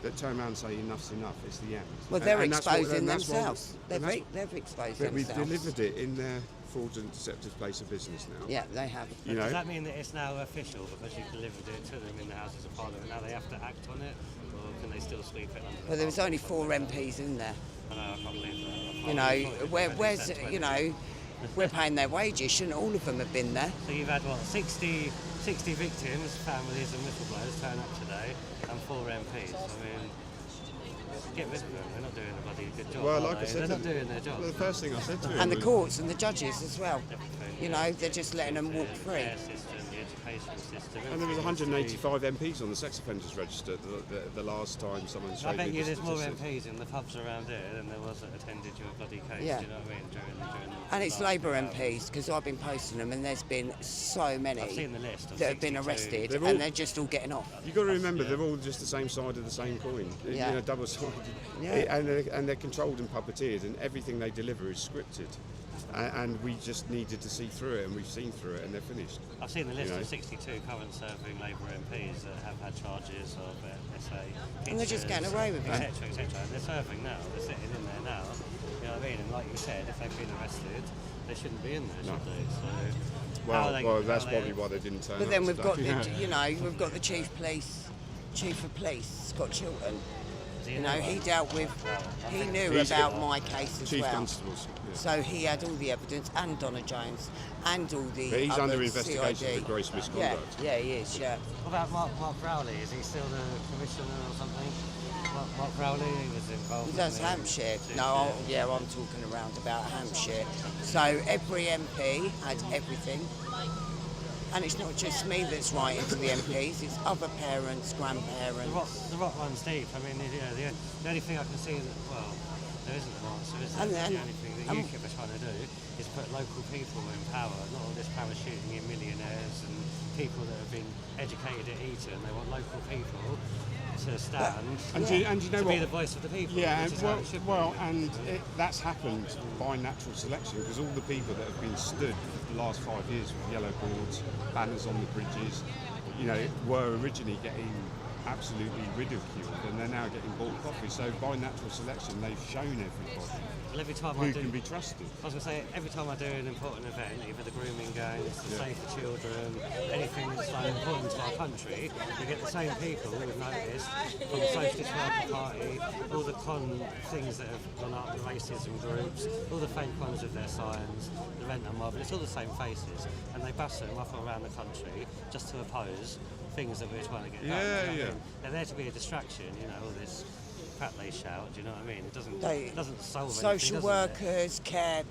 that turn around and say enough's enough, it's the end. Well, they're exposing themselves. They've exposed themselves. We've delivered it in their fraudulent, deceptive place of business now. Yeah, they have. You know? Does that mean that it's now official because you've delivered it to them in the Houses of Parliament? Now they have to act on it, or can they still sweep it under the Well, there was only 4 MPs in there. I know, I can't believe that. You know, where's, you know, we're paying their wages, shouldn't all of them have been there? So you've had, what, 60 victims, families and whistleblowers turn up today, and 4 MPs. I mean, get rid of them, they're not doing a bloody good job. Well, like I said, they're not doing their job. Well, the first thing I said to him and the courts and the judges as well. Everything, you know, they're just letting them walk free. The care system, the education system. And there was 185 MPs on the sex offenders register the last time someone showed me. I bet you there's more MPs in the pubs around here than there was that attended your bloody case. Yeah. Do you know what I mean? During and it's Labour MPs, because I've been posting them, and there's been so many I've seen the list that have been arrested, and they're just all getting off. You've got to remember, they're all just the same side of the same coin. You know, double-sided. Yeah. And they're controlled and puppeteered, and everything they deliver is scripted. And we just needed to see through it, and we've seen through it, and they're finished. I've seen the list of 62 current serving Labour MPs that have had charges of SA. And they're just getting away with it. Etc. And they're serving now, they're sitting in there now. You know what I mean? And like you said, if they've been arrested, they shouldn't be in there, should they? So, That's probably why they didn't turn But up then we've got today. we've got the chief of police, Scott Chilton. You know, he dealt with, he knew about my case as Chief well. Constables. Yeah. So he had all the evidence, and Donna Jones, and all the But he's other under investigation CID. for gross misconduct. Yeah, he is, yeah. What about Mark Rowley? Is he still the commissioner or something? Mark Rowley, he was involved. He does wasn't Hampshire. No, I'm talking around about Hampshire. So every MP had everything. And it's not just me that's writing to the MPs, it's other parents, grandparents. The rot runs deep. I mean, the only thing I can see that, well, there isn't an answer, is there? And then- the only thing that UKIP are trying to do is put local people in power, not all this parachuting in millionaires and people that have been educated at Eton. They want local people to stand And do you know to what? be the voice of the people. Yeah, which is how it should be. that's happened by natural selection because all the people that have been stood for the last 5 years with yellow boards, banners on the bridges, were originally getting absolutely ridiculed, and they're now getting bought coffee. So by natural selection, they've shown everybody Well, every time who can be trusted. I was going to say, every time I do an important event, either the grooming gangs, the Safe for Children, anything that's like important to our country, you get the same people we've noticed from the Socialist Worker Party, all the con things that have gone up, the racism groups, all the fake ones with their signs, the renter mob, and it's all the same faces, and they bust them up around the country just to oppose things that we're trying to get done. Yeah, Do you know what I yeah. mean? They're there to be a distraction, all this crap they shout, do you know what I mean? It doesn't solve anything, Social does workers, care,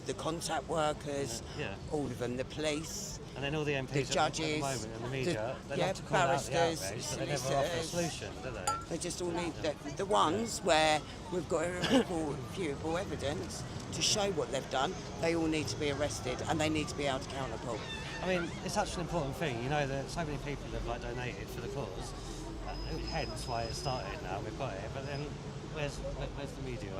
the contact workers, Yeah. all of them, the police. And then all the MPs The at the judges, moment and the media, they yeah, love to call out the barristers, outrage, but they never offer a solicitors. solution, do they? They just all need the ones where we've got irrefutable evidence to show what they've done. They all need to be arrested and they need to be held accountable. I mean, it's such an important thing, that so many people have donated for the cause, hence why it started now, we've got it, but then where's the media?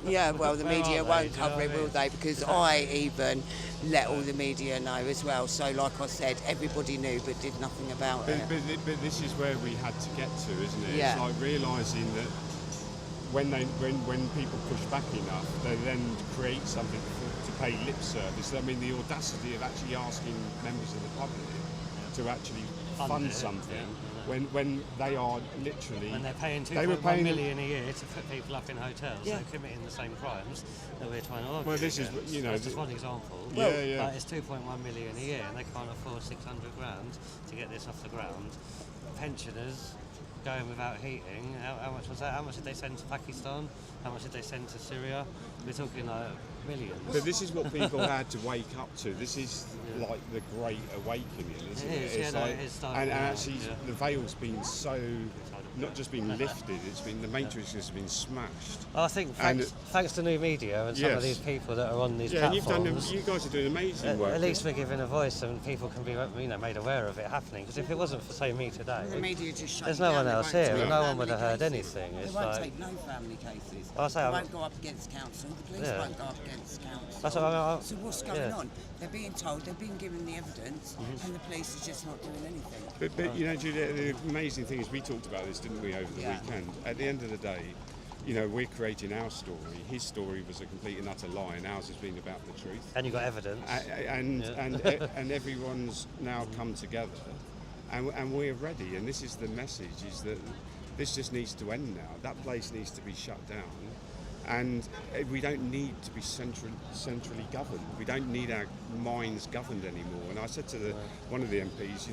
Yeah, well, the Where media are they? won't Do you know cover what it, I will mean? they? Because I even let all the media know as well. So, like I said, everybody knew but did nothing about it. But this is where we had to get to, isn't it? Yeah. It's like realising that when people push back enough, they then create something to pay lip service. I mean, the audacity of actually asking members of the public to actually fund it, something yeah. when they are literally... And they're paying They were 2.1 paying- million a year to put people up in hotels, Yeah. so committing the same crimes that we're trying to argue Well, this is, against. you know, That's just one example. Yeah. But it's 2.1 million a year and they can't afford 600 grand to get this off the ground. Pensioners going without heating, how much was that? How much did they send to Pakistan? How much did they send to Syria? We're talking millions. But this is what people had to wake up to. This is like the Great Awakening, isn't it? It is, It's yeah, no, like, it is starting and now, actually, yeah. the veil's been so not just been lifted; it's been the matrix has been smashed. I think thanks to new media and some of Yes. these people that are on these Yeah, and platforms. you guys are doing amazing work. At least we're giving a voice and people can be made aware of it happening. Because if it wasn't for, say, me today, The media just shut there's it no down. one They else won't here take and no one family would have heard cases. anything. They It's won't like, take no family cases. I say They I'm- won't go up against council. The police Yeah. won't go up against council. That's what I mean, So what's going yeah. on? They're being told, they're being given the evidence, and the police are just not doing anything. But you know, Julia, the amazing thing is we talked about this, didn't we, over the Yeah. weekend? At the end of the day, we're creating our story. His story was a complete and utter lie, and ours has been about the truth. and you got evidence. And everyone's now come together, and we're ready. And this is the message: is that this just needs to end now. That place needs to be shut down, and we don't need to be centrally governed. We don't need our minds governed anymore. And I said to one of the MPs,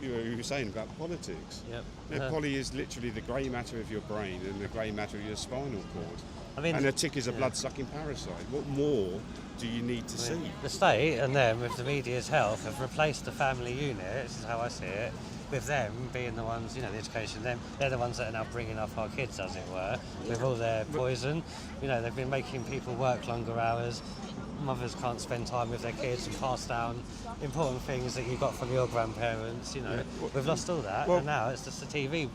you were saying about politics. Yep. Poly is literally the grey matter of your brain and the grey matter of your spinal cord. I mean, And a tick is a blood-sucking parasite. What more do you need to see? the state and them, with the media's help, have replaced the family unit, this is how I see it, with them being the ones, the education, they're the ones that are now bringing up our kids, as it were, with all their poison. They've been making people work longer hours. Mothers can't spend time with their kids and pass down important things that you got from your grandparents. We've lost all that, and now it's just the TV,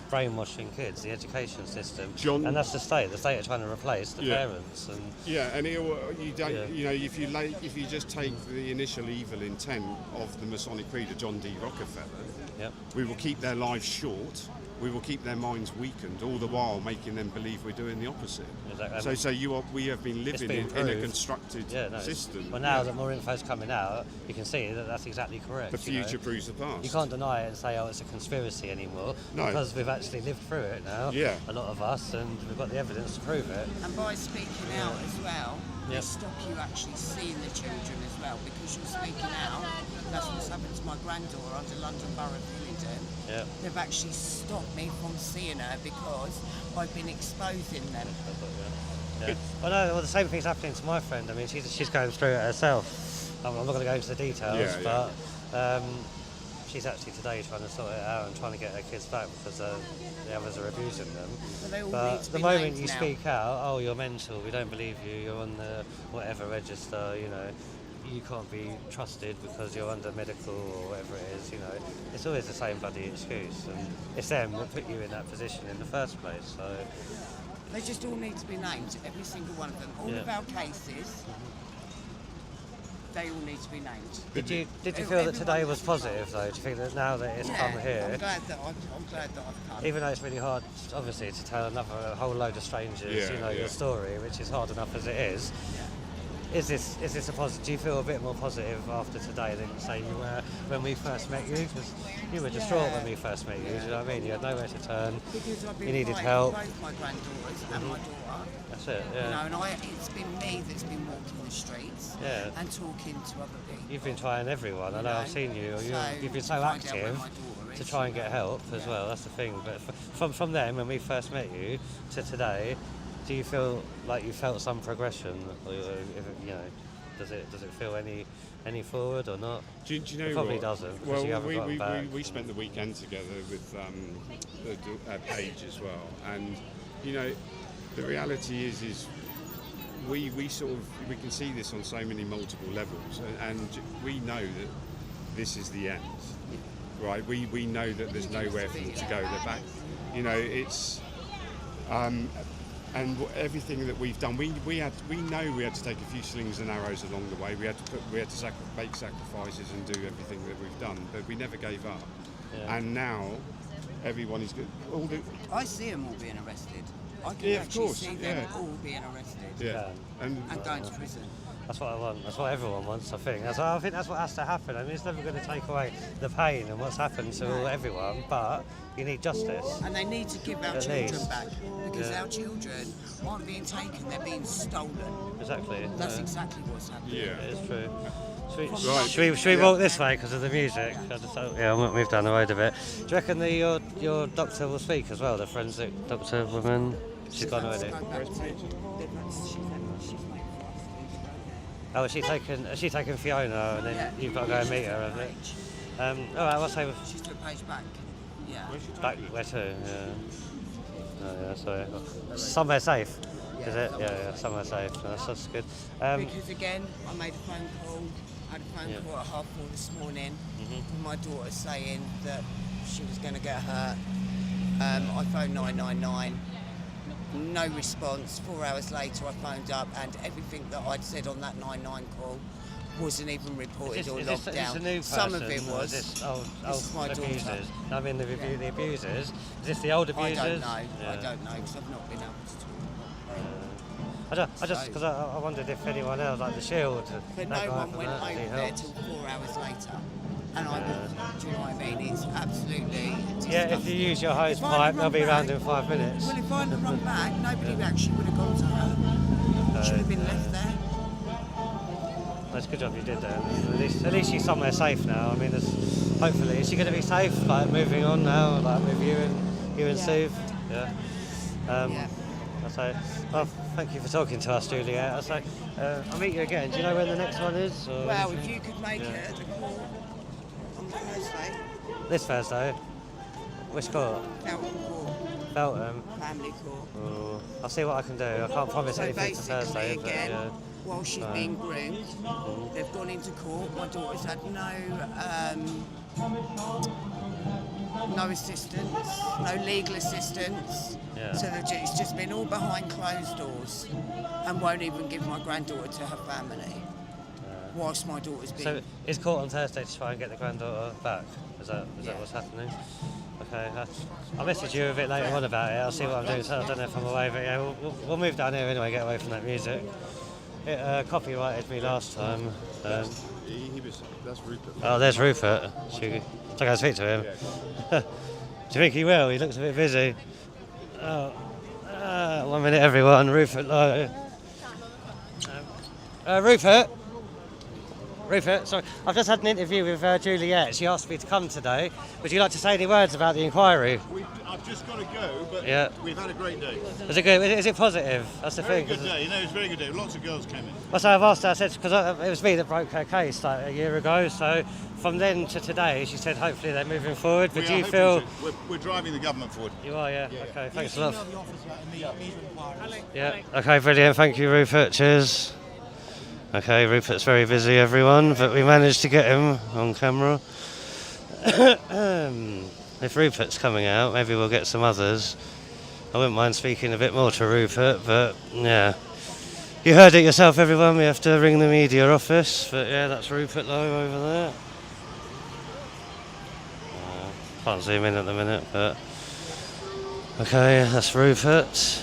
brainwashing kids, the education system, and that's the state. The state are trying to replace the parents. And and you don't, if you just take the initial evil intent of the Masonic Creed of John D. Rockefeller, we will keep their lives short, we will keep their minds weakened, all the while making them believe we're doing the opposite. Exactly. So we have been living in a constructed system. Well, now that more info's coming out, you can see that that's exactly correct. The future proves the past. You can't deny it and say, oh, it's a conspiracy anymore, because we've actually lived through it now, a lot of us, and we've got the evidence to prove it. And by speaking out as well, they stop you actually seeing the children as well, because you're speaking out. That's what's happened to my granddaughter under London Borough of Hillingdon. Yeah. They've actually stopped me from seeing her because I've been exposing them. Yeah. Well, the same thing's happening to my friend. I mean, she's going through it herself. I'm not going to go into the details, but she's actually today trying to sort it out and trying to get her kids back because the others are abusing them. But the moment you speak out, oh, you're mental, we don't believe you, you're on the whatever register, you know, you can't be trusted because you're under medical or whatever it is, you know. It's always the same bloody excuse, and it's them that put you in that position in the first place. So they just all need to be named, every single one of them. All of our cases, they all need to be named. Did you feel that today was positive though? Do you think that now that it's come here? I'm glad that I've come. Even though it's really hard, obviously, to tell a whole load of strangers, your story, which is hard enough as it is. Is this a positive? Do you feel a bit more positive after today than say you were when we first met you? Because you were distraught when we first met you. Do you know what I mean? You had nowhere to turn. Because I've been you needed help. Both my granddaughters and my daughter. That's it. Yeah. You know, and it's been me that's been walking the streets and talking to other people. You've been trying everyone. I know I've seen you. You've been so active to try and get help as well. That's the thing. But from then, when we first met you, to today. Do you feel like you felt some progression, or does it feel any forward or not? Do you know it probably what? doesn't. Well, we spent the weekend together with Paige as well, and you know, the reality is we can see this on so many multiple levels, and we know that this is the end, right? We know that there's nowhere for them to go. They're back. You know, it's. And everything that we've done, we know we had to take a few slings and arrows along the way. We had to make sacrifices and do everything that we've done, but we never gave up. Yeah. And now, everyone is good. I see them all being arrested. I can actually see them all being arrested. Yeah. And going to prison. That's what I want. That's what everyone wants, I think. I think that's what has to happen. I mean, it's never going to take away the pain and what's happened to everyone, but you need justice. And they need to give our children back, because our children aren't being taken, they're being stolen. Exactly. That's exactly what's happening. Yeah, it's true. Should we walk this way because of the music? I'll move down the road a bit. Do you reckon that your doctor will speak as well, the forensic doctor woman? She's gone already. Oh, has she taken Fiona, and then you've got to go and meet her, haven't you? All right, I'll say. She's took Paige back. Yeah. Back where to? Yeah. Oh, yeah, sorry. Somewhere safe. Yeah, is it? Yeah, somewhere safe. That's good. Because again, I made a phone call. I had a phone call at 4:30 this morning with my daughter saying that she was going to get hurt. I phoned 999. No response. 4 hours later I phoned up and everything that I'd said on that 99 call wasn't even reported or logged down. Some of it was. This is my abusers. Daughter. I mean the abusers. Is this the old abusers? I don't know. Yeah. I don't know because I've not been able to talk. I just because I wondered if anyone else, like the Shield. But no one went over there till 4 hours later. And I would, do you know what I mean? It's absolutely disgusting. Yeah, if you use your hose pipe, they'll be around in 5 minutes. Well, if I had run back, nobody actually would have gone to her. Should have been left there. That's a good job you did there. At least she's somewhere safe now. I mean, hopefully, is she going to be safe? Like moving on now, like with you and Sue? Yeah. I say, well, thank you for talking to us, Juliet. I say, I'll meet you again. Do you know when the next one is? Or well, if you could make it at the court on Thursday. This Thursday? Which court? Feltham Court. Feltham? Family court. Oh, I'll see what I can do. I can't promise anything for Thursday. Again, while she's being groomed, they've gone into court. My daughter's had no assistance, no legal assistance. Yeah. So it's just been all behind closed doors and won't even give my granddaughter to her family whilst my daughter's being... So is court on Thursday to try and get the granddaughter back? Is that what's happening? Okay, I'll message you a bit later on about it. I'll see what I'm doing. So I don't know if I'm away, but yeah, we'll move down here anyway. Get away from that music. It copyrighted me last time. That's Rupert. Oh, there's Rupert. Should I go speak to him? Yeah. Do you think he will? He looks a bit busy. Oh, 1 minute, everyone. Rupert Lowe. Rupert, sorry. I've just had an interview with Juliet. She asked me to come today. Would you like to say any words about the inquiry? I've just got to go, but Yeah. we've had a great day. Is it good? Is it positive? That's the Very thing. good day. You know, it's a very good day. Lots of girls came in. Well, so I've asked her, I said, because it was me that broke her case like a year ago. So from then to today, she said hopefully they're moving forward. But do you feel... We're driving the government forward. You are, yeah? Okay, thanks a lot. Yeah, okay, brilliant. Thank you, Rupert. Cheers. Okay, Rupert's very busy, everyone, but we managed to get him on camera. If Rupert's coming out, maybe we'll get some others. I wouldn't mind speaking a bit more to Rupert, but yeah. You heard it yourself, everyone. We have to ring the media office, but yeah, that's Rupert Lowe over there. Can't zoom in at the minute, but okay, that's Rupert.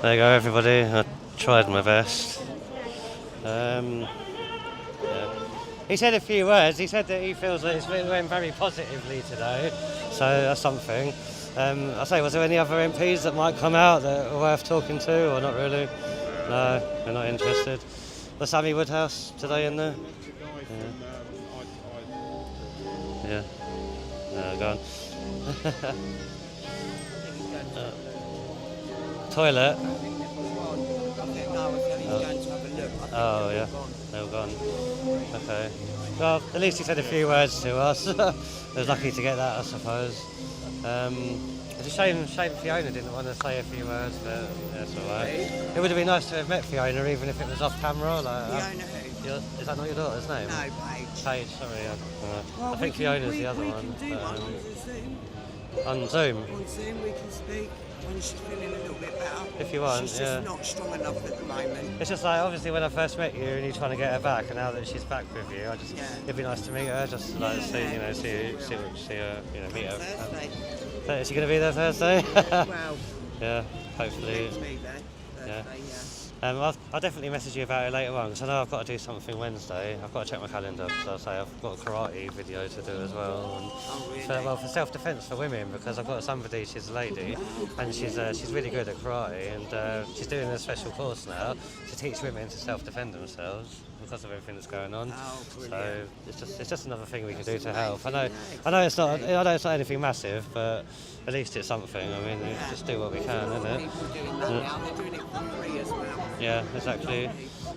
There you go, everybody. I tried my best. Yeah. He said a few words. He said that he feels that it went very positively today, so that's something. I say, was there any other MPs that might come out that are worth talking to, or not really? No, they're not interested. Was Sammy Woodhouse today in there? Yeah. No, go on. Toilet. Oh yeah, they were gone. Okay. Well, at least he said a few words to us. I was lucky to get that, I suppose. It's a shame Fiona didn't want to say a few words, but that's alright. It would have been nice to have met Fiona, even if it was off camera. Like, Fiona who? Is that not your daughter's name? No, Paige. Paige, sorry. Well, I think Fiona's the other we one. can do one On Zoom. on Zoom. We can speak when she's feeling a little bit better. If you want, she's yeah. just not strong enough at the moment. It's just like, obviously when I first met you and you're trying to get her back, and now that she's back with you, Yeah. it'd be nice to meet her, just to, like, see her, meet her. Thursday. Is she going to be there Thursday? Well, Yeah, hopefully. next me there. Yeah. Thursday, yeah. I'll definitely message you about it later on, because I know I've got to do something Wednesday. I've got to check my calendar, because I'll say I've got a karate video to do as well. And Really? for self-defence for women, because I've got somebody, she's a lady, and she's really good at karate, and she's doing a special course now to teach women to self-defend themselves because of everything that's going on. Oh, So brilliant. it's just another thing we can do to help. I know it's not anything massive, but at least it's something. I mean, we just do what we can, isn't it? People doing that now. They're doing it for free as well. Yeah, exactly.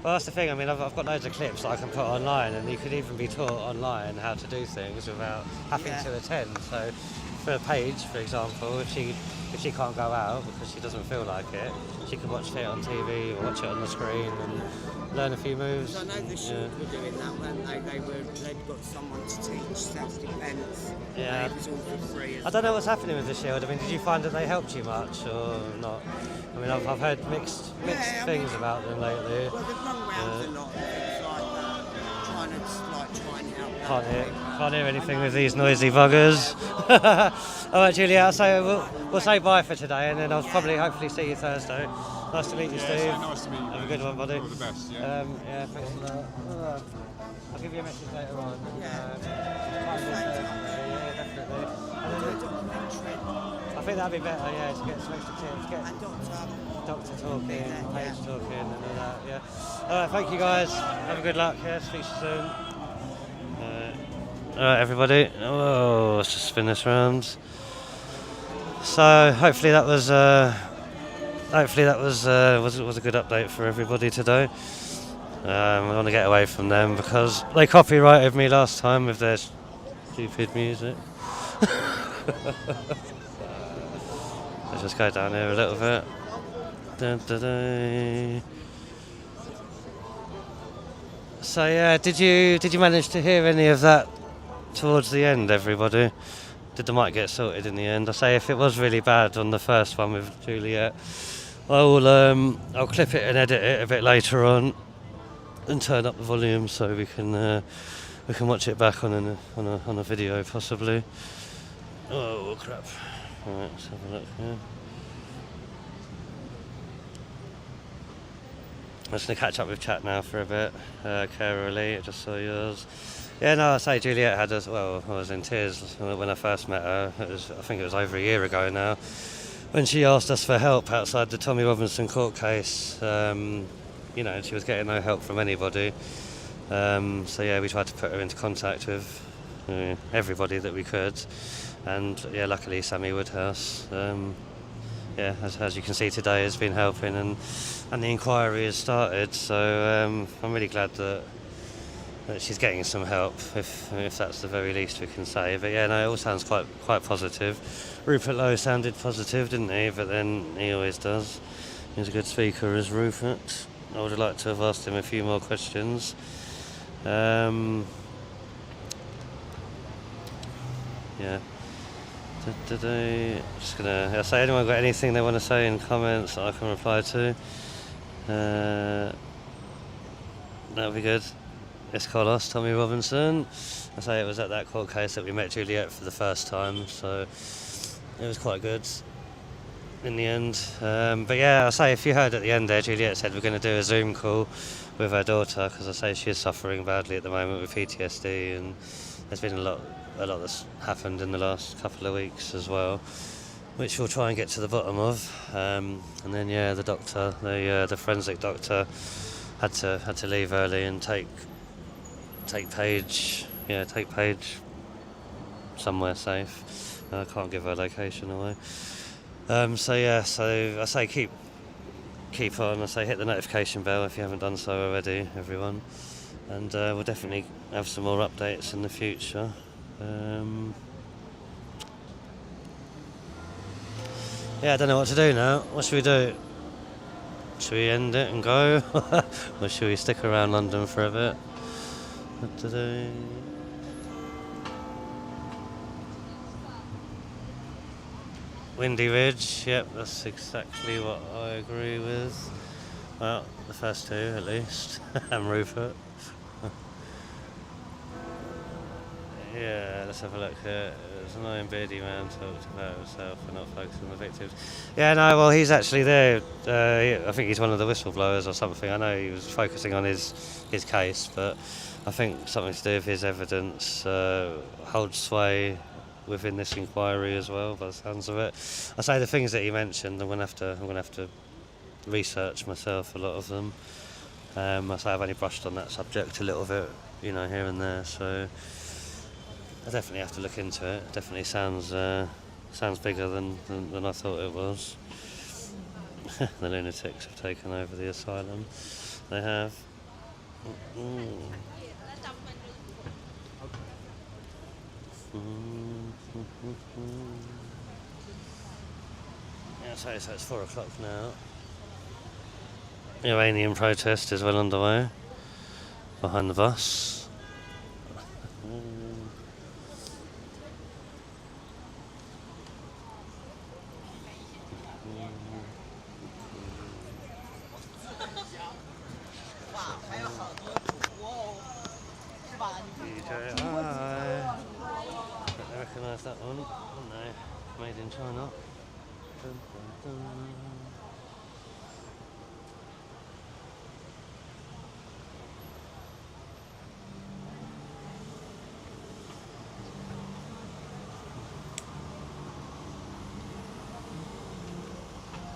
Well, that's the thing. I mean, I've got loads of clips that I can put online, and you could even be taught online how to do things without having to attend. So, for Paige, for example, if she can't go out because she doesn't feel like it, she can watch it on TV or watch it on the screen and learn a few moves. I know the Shield were doing that, weren't they? They'd got someone to teach self-defence. Yeah. It was all for free. I don't know what's happening with the Shield. I mean, did you find that they helped you much or not? I mean, I've heard mixed things about them lately. Well, they've run round a lot and things like that, trying to try and help. Can't hear anything with these noisy buggers. All right, Julia, we'll say bye for today, and then I'll hopefully see you Thursday. Nice to meet you, Steve. Nice to meet you. Have a good one, buddy. All the best, yeah. Yeah, thanks a lot. I'll give you a message later on. Yeah. Yeah, definitely. I think that'd be better, yeah, to get some extra tips, get And doctor talking, Yeah. Paige talking, and all that, yeah. All right, thank you guys. Have a good luck, yeah, speak to you soon. All right, everybody. Oh, let's just spin this round. So hopefully that was a good update for everybody today. I want to get away from them because they copyrighted me last time with their stupid music. Let's just go down here a little bit. Dun, dun, dun. So yeah, did you manage to hear any of that towards the end, everybody? Did the mic get sorted in the end? I say if it was really bad on the first one with Juliet, I'll clip it and edit it a bit later on and turn up the volume so we can we can watch it back on a video possibly. Oh crap! All right, let's have a look here. I'm just going to catch up with chat now for a bit. Cara Lee, I just saw yours. Yeah, no, I say Juliet had us. Well, I was in tears when I first met her. I think it was over a year ago now, when she asked us for help outside the Tommy Robinson court case. You know, she was getting no help from anybody. So yeah, we tried to put her into contact with everybody that we could, and yeah, luckily Sammy Woodhouse. Yeah, as you can see today, has been helping, and the inquiry has started. So I'm really glad that she's getting some help, if that's the very least we can say. But yeah, no, it all sounds quite positive. Rupert Lowe sounded positive, didn't he? But then he always does. He's a good speaker, as Rupert. I would have liked to have asked him a few more questions. Yeah. Just gonna say, anyone got anything they want to say in comments that I can reply to? That would be good. It's Carlos, Tommy Robinson. I say it was at that court case that we met Juliet for the first time, so it was quite good in the end. But yeah, I say, if you heard at the end there, Juliet said we're going to do a Zoom call with her daughter, because I say she is suffering badly at the moment with PTSD, and there's been a lot that's happened in the last couple of weeks as well, which we'll try and get to the bottom of. And then yeah, the doctor, the forensic doctor, had to leave early and take Paige somewhere safe. I can't give her location away. So yeah, so I say keep on. I say hit the notification bell if you haven't done so already, everyone. And we'll definitely have some more updates in the future. Yeah, I don't know what to do now. What should we do? Should we end it and go? Or should we stick around London for a bit? What to do? Windy Ridge, yep, that's exactly what I agree with. Well, the first two at least. And Rupert. Yeah, let's have a look here. There's an annoying beardy man talked about himself and not focusing on the victims. Yeah, no, well, he's actually there. I think he's one of the whistleblowers or something. I know he was focusing on his case, but I think something to do with his evidence holds sway within this inquiry as well, by the sounds of it. I say the things that he mentioned, I'm gonna have to research myself a lot of them. I say I've only brushed on that subject a little bit, here and there. So I definitely have to look into it. Definitely sounds bigger than I thought it was. The lunatics have taken over the asylum. They have. Yeah, so it's 4 o'clock now. The Iranian protest is well underway behind the bus. I recognise that one, don't they? Made in China. Dun, dun, dun.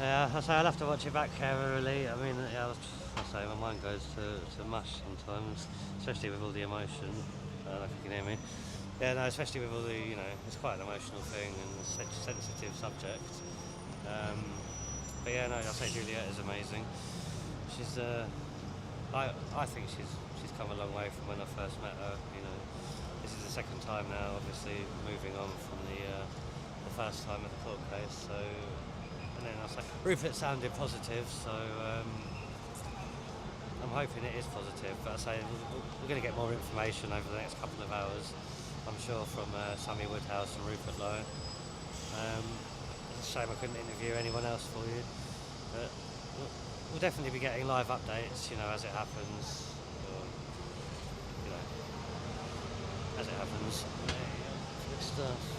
Yeah, I say I'll have to watch it back carefully. I mean, yeah, I say my mind goes to mush sometimes, especially with all the emotion. I don't know if you can hear me. Yeah, no, especially with all the, it's quite an emotional thing and such a sensitive subject. But yeah, no, I say Juliet is amazing. She's, I think she's come a long way from when I first met her. This is the second time now, obviously moving on from the first time of the court case. So, and then I was like, Rupert sounded positive, so I'm hoping it is positive. But I say we're going to get more information over the next couple of hours, I'm sure, from Sammy Woodhouse and Rupert Lowe. It's a shame I couldn't interview anyone else for you, but we'll definitely be getting live updates, as it happens. as it happens. Good stuff.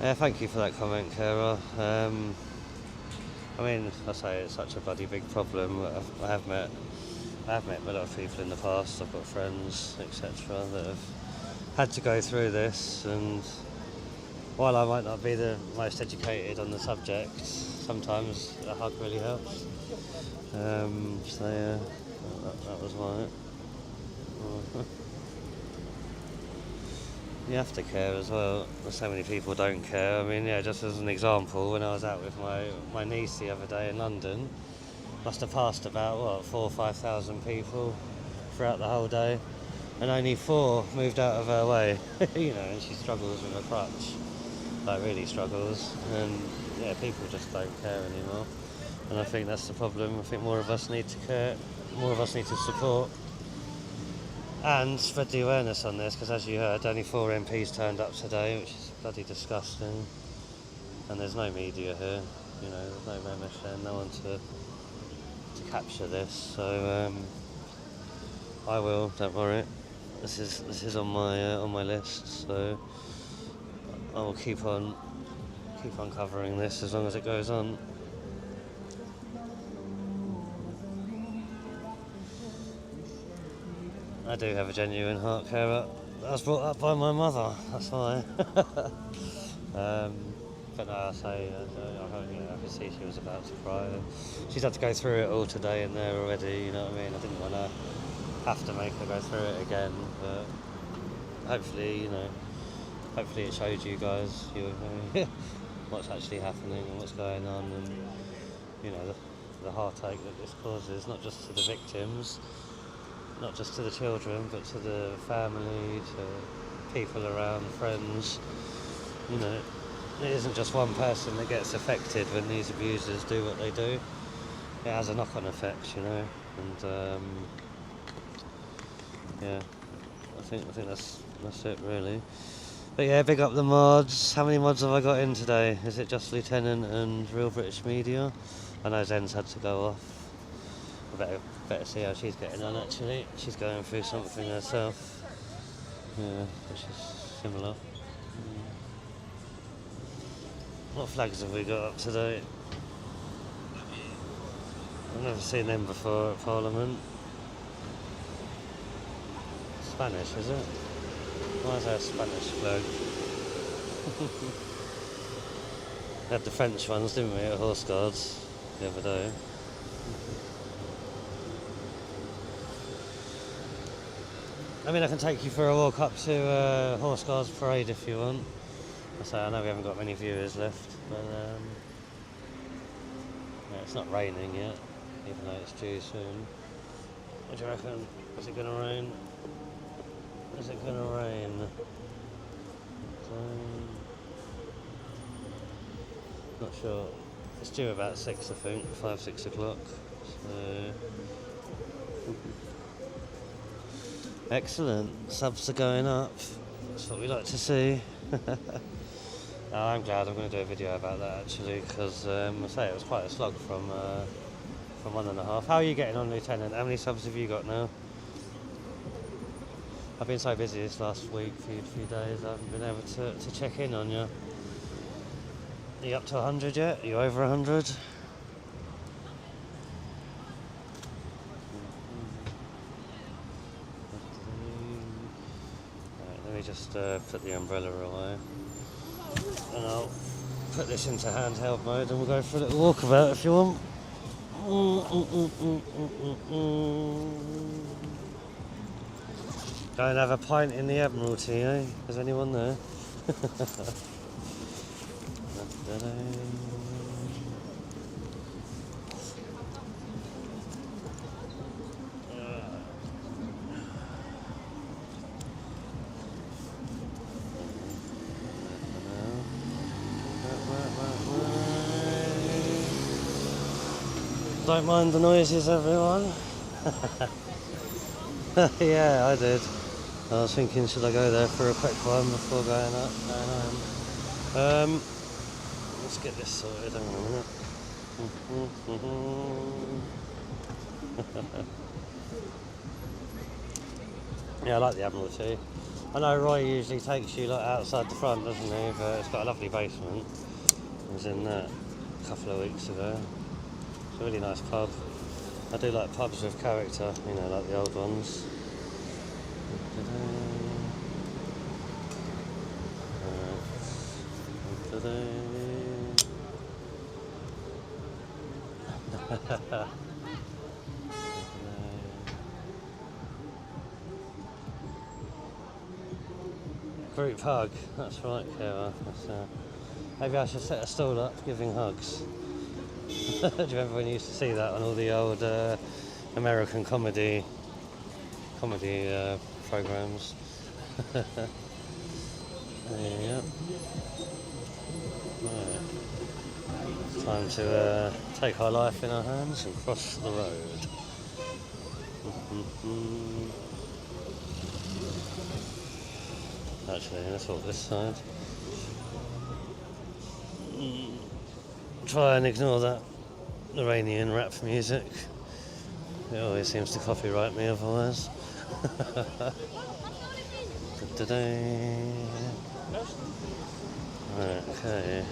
Yeah, thank you for that comment, Kara. I mean, I say it's such a bloody big problem. I have met a lot of people in the past. I've got friends, etc., that have had to go through this. And while I might not be the most educated on the subject, sometimes a hug really helps. So yeah, that was why. You have to care as well. So many people don't care. I mean, yeah, just as an example, when I was out with my niece the other day in London, must have passed about, 4,000 or 5,000 people throughout the whole day, and only 4 moved out of her way, and she struggles with a crutch, like really struggles, and yeah, people just don't care anymore, and I think that's the problem. I think more of us need to care, more of us need to support, and spread the awareness on this, because as you heard, only 4 MPs turned up today, which is bloody disgusting, and there's no media here, there's no MSN, no one to capture this, so I will, don't worry. This is on my list, so I will keep on covering this as long as it goes on. I do have a genuine heart care. I was brought up by my mother, that's why. But no, I say, I could see she was about to cry. She's had to go through it all today in there already, you know what I mean? I didn't want to have to make her go through it again, but hopefully, hopefully it showed you guys what's actually happening and what's going on, and, the heartache that this causes, not just to the victims, not just to the children, but to the family, to people around, friends, It isn't just one person that gets affected when these abusers do what they do. It has a knock-on effect, and yeah, I think that's it really. But yeah, big up the mods. How many mods have I got in today? Is it just Lieutenant and Real British Media? I know Zen's had to go off. I better see how she's getting on actually. She's going through something herself. Yeah, which is similar. What flags have we got up today? I've never seen them before at Parliament. Spanish, is it? Why is there a Spanish flag? We had the French ones, didn't we, at Horse Guards the other day. I mean, I can take you for a walk up to Horse Guards Parade if you want. I know we haven't got many viewers left, but yeah, it's not raining yet, even though it's due soon. What do you reckon? Is it going to rain? Is it going to rain? Not sure. It's due about 6, I think, 5, 6 o'clock. So excellent. Subs are going up. That's what we like to see. No, I'm glad. I'm going to do a video about that actually, because I say it was quite a slog from 1.5. How are you getting on, Lieutenant? How many subs have you got now? I've been so busy this last week, few days, I haven't been able to check in on you. Are you up to 100 yet? Are you over 100? Right, let me just put the umbrella away. And I'll put this into handheld mode and we'll go for a little walkabout if you want. Go and have a pint in the Admiralty, eh? Is anyone there? Don't mind the noises, everyone. Yeah, I did. I was thinking, should I go there for a quick one before going home? Let's get this sorted. Hang on a minute. Yeah, I like the Admiralty. I know Roy usually takes you like outside the front, doesn't he? But it's got a lovely basement. I was in that a couple of weeks ago. It's a really nice pub. I do like pubs with character, you know, like the old ones. Group hug, that's right, Kara. Maybe I should set a stall up giving hugs. Do you remember when you used to see that on all the old American comedy programs? Yeah. Right. It's time to take our life in our hands and cross the road. Actually, let's walk this side. Try and ignore that Iranian rap music. It always seems to copyright me otherwise. Okay,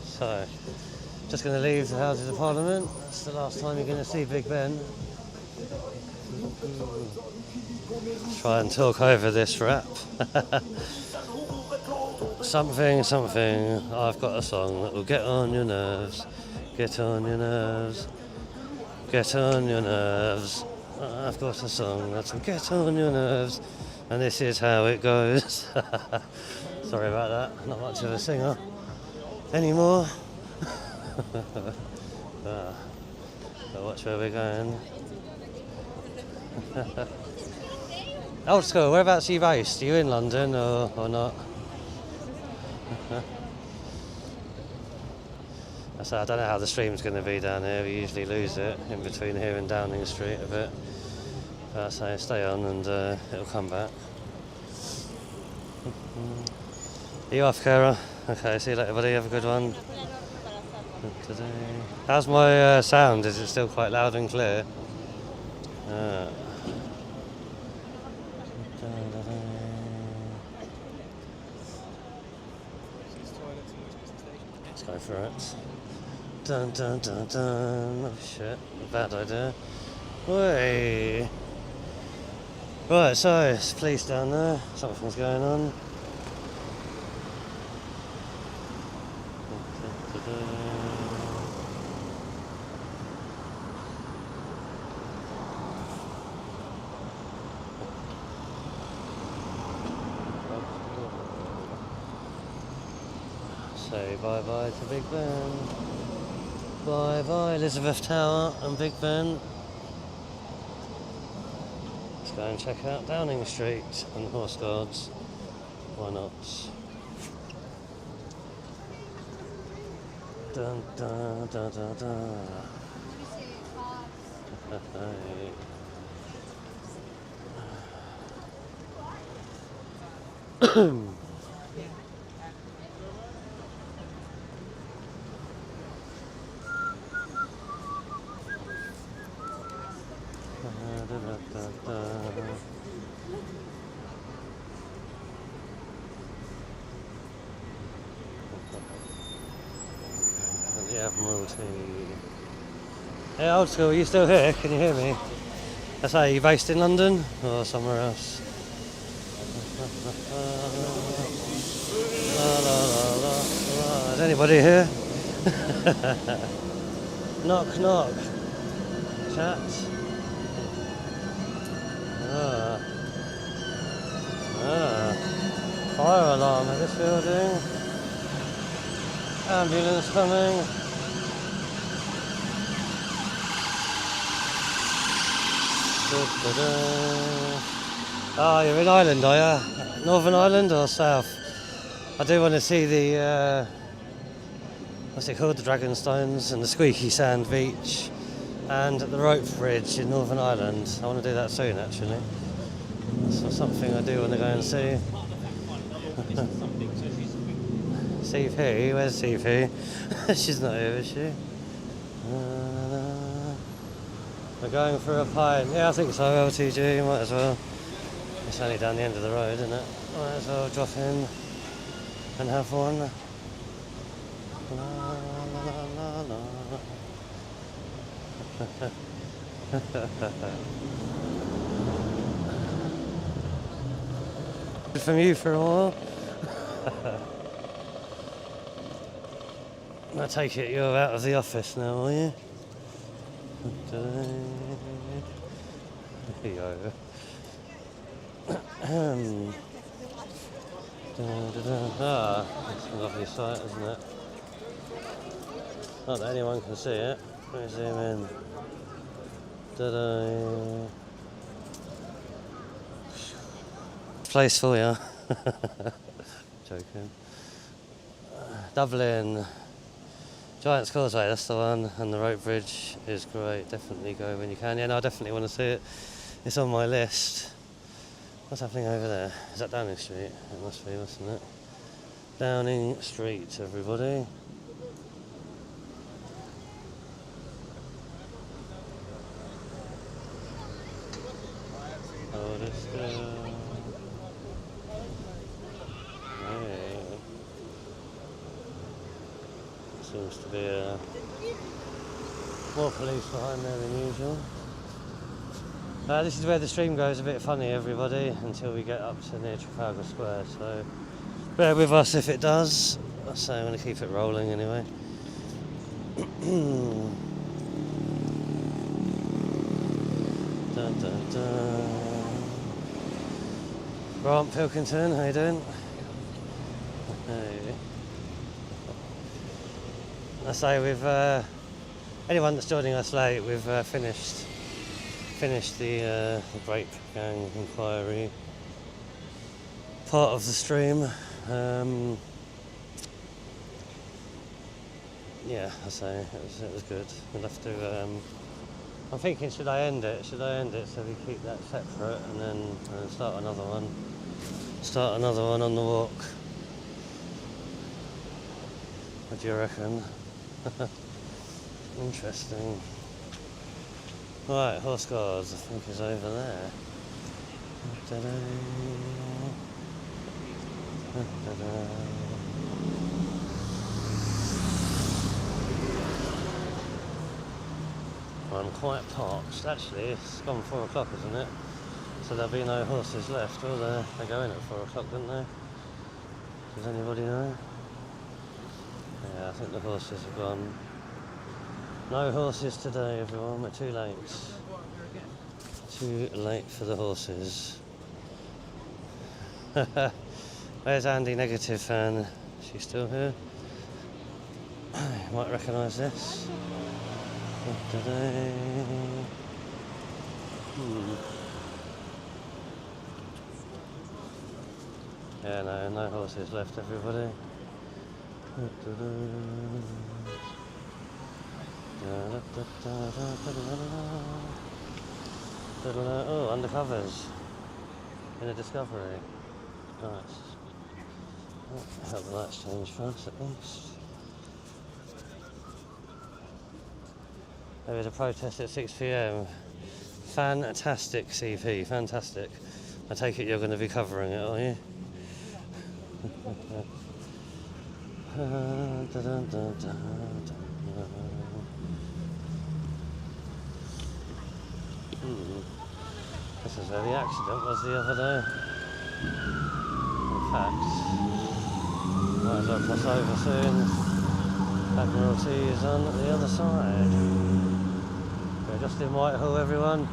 so just going to leave the Houses of Parliament. That's the last time you're going to see Big Ben. Try and talk over this rap. Something, I've got a song that will get on your nerves. Get on your nerves. Get on your nerves. I've got a song that will get on your nerves. And this is how it goes. Sorry about that, not much of a singer anymore. But watch where we're going. Old school, whereabouts are you based? Are you in London or not? I don't know how the stream's going to be down here. We usually lose it in between here and Downing Street a bit. But I say stay on and it'll come back. Are you off, Kara? Okay, see you later, buddy. Have a good one. How's my sound? Is it still quite loud and clear? Let's go for it. Dun dun dun dun. Oh shit, bad idea. Way. Right, so it's police down there. Something's going on. Say bye-bye to Big Ben. Bye-bye Elizabeth Tower and Big Ben. Let's go and check out Downing Street and the Horse Guards. Why not? Dun dun dun dun dun. The Admiralty. Hey, old school, are you still here? Can you hear me? I say, are you based in London or somewhere else? Is anybody here? Knock, knock. Chat. Fire alarm at this building. Ambulance coming. Ah, you're in Ireland, are you? Northern Ireland or South? I do want to see the what's it called? The Dragonstones and the Squeaky Sand Beach and the rope bridge in Northern Ireland. I want to do that soon, actually. So something I do want to go and see. CV, where's CV? She's not here, is she? We're going for a pint. Yeah, I think so. LTG, might as well. It's only down the end of the road, isn't it? Might as well drop in and have one. La, la, la, Good from you for a while. I take it you're out of the office now, are you? Here you go. It's a lovely sight, isn't it? Not that anyone can see it. Let me zoom in. Place for you. Joking. Dublin. Giant's Causeway, that's the one, and the rope bridge is great. Definitely go when you can. Yeah, no, I definitely want to see it. It's on my list. What's happening over there? Is that Downing Street? It must be, mustn't it? Downing Street, everybody. Oh, this seems to be more police behind there than usual. This is where the stream goes a bit funny, everybody, until we get up to near Trafalgar Square, so bear with us if it does. So I'm going to keep it rolling anyway. Dun, dun, dun. Grant Pilkington, how you doing? Hey. I say we've anyone that's joining us late, we've finished the Grape Gang inquiry part of the stream. Yeah, I say it was good. We'll have to. I'm thinking, should I end it so we keep that separate and then start another one? Start another one on the walk. What do you reckon? Interesting. Right, Horse Guards, I think is over there. I'm quite parched. Actually, it's gone 4 o'clock, isn't it? So there'll be no horses left, will there? They go in at 4 o'clock, don't they? Does anybody know? Yeah, I think the horses have gone. No horses today, everyone. We're too late. Too late for the horses. Where's Andy Negative Fan? She's still here. You might recognise this. Yeah, no horses left, everybody. Oh, undercovers in a Discovery. Nice. I hope the lights change for us at least. There is a protest at 6 PM. Fantastic, CP, fantastic. I take it you're going to be covering it, are you? This is where the accident was the other day. In fact, might as well cross over soon. Admiralty is on the other side. We're just in Whitehall, everyone.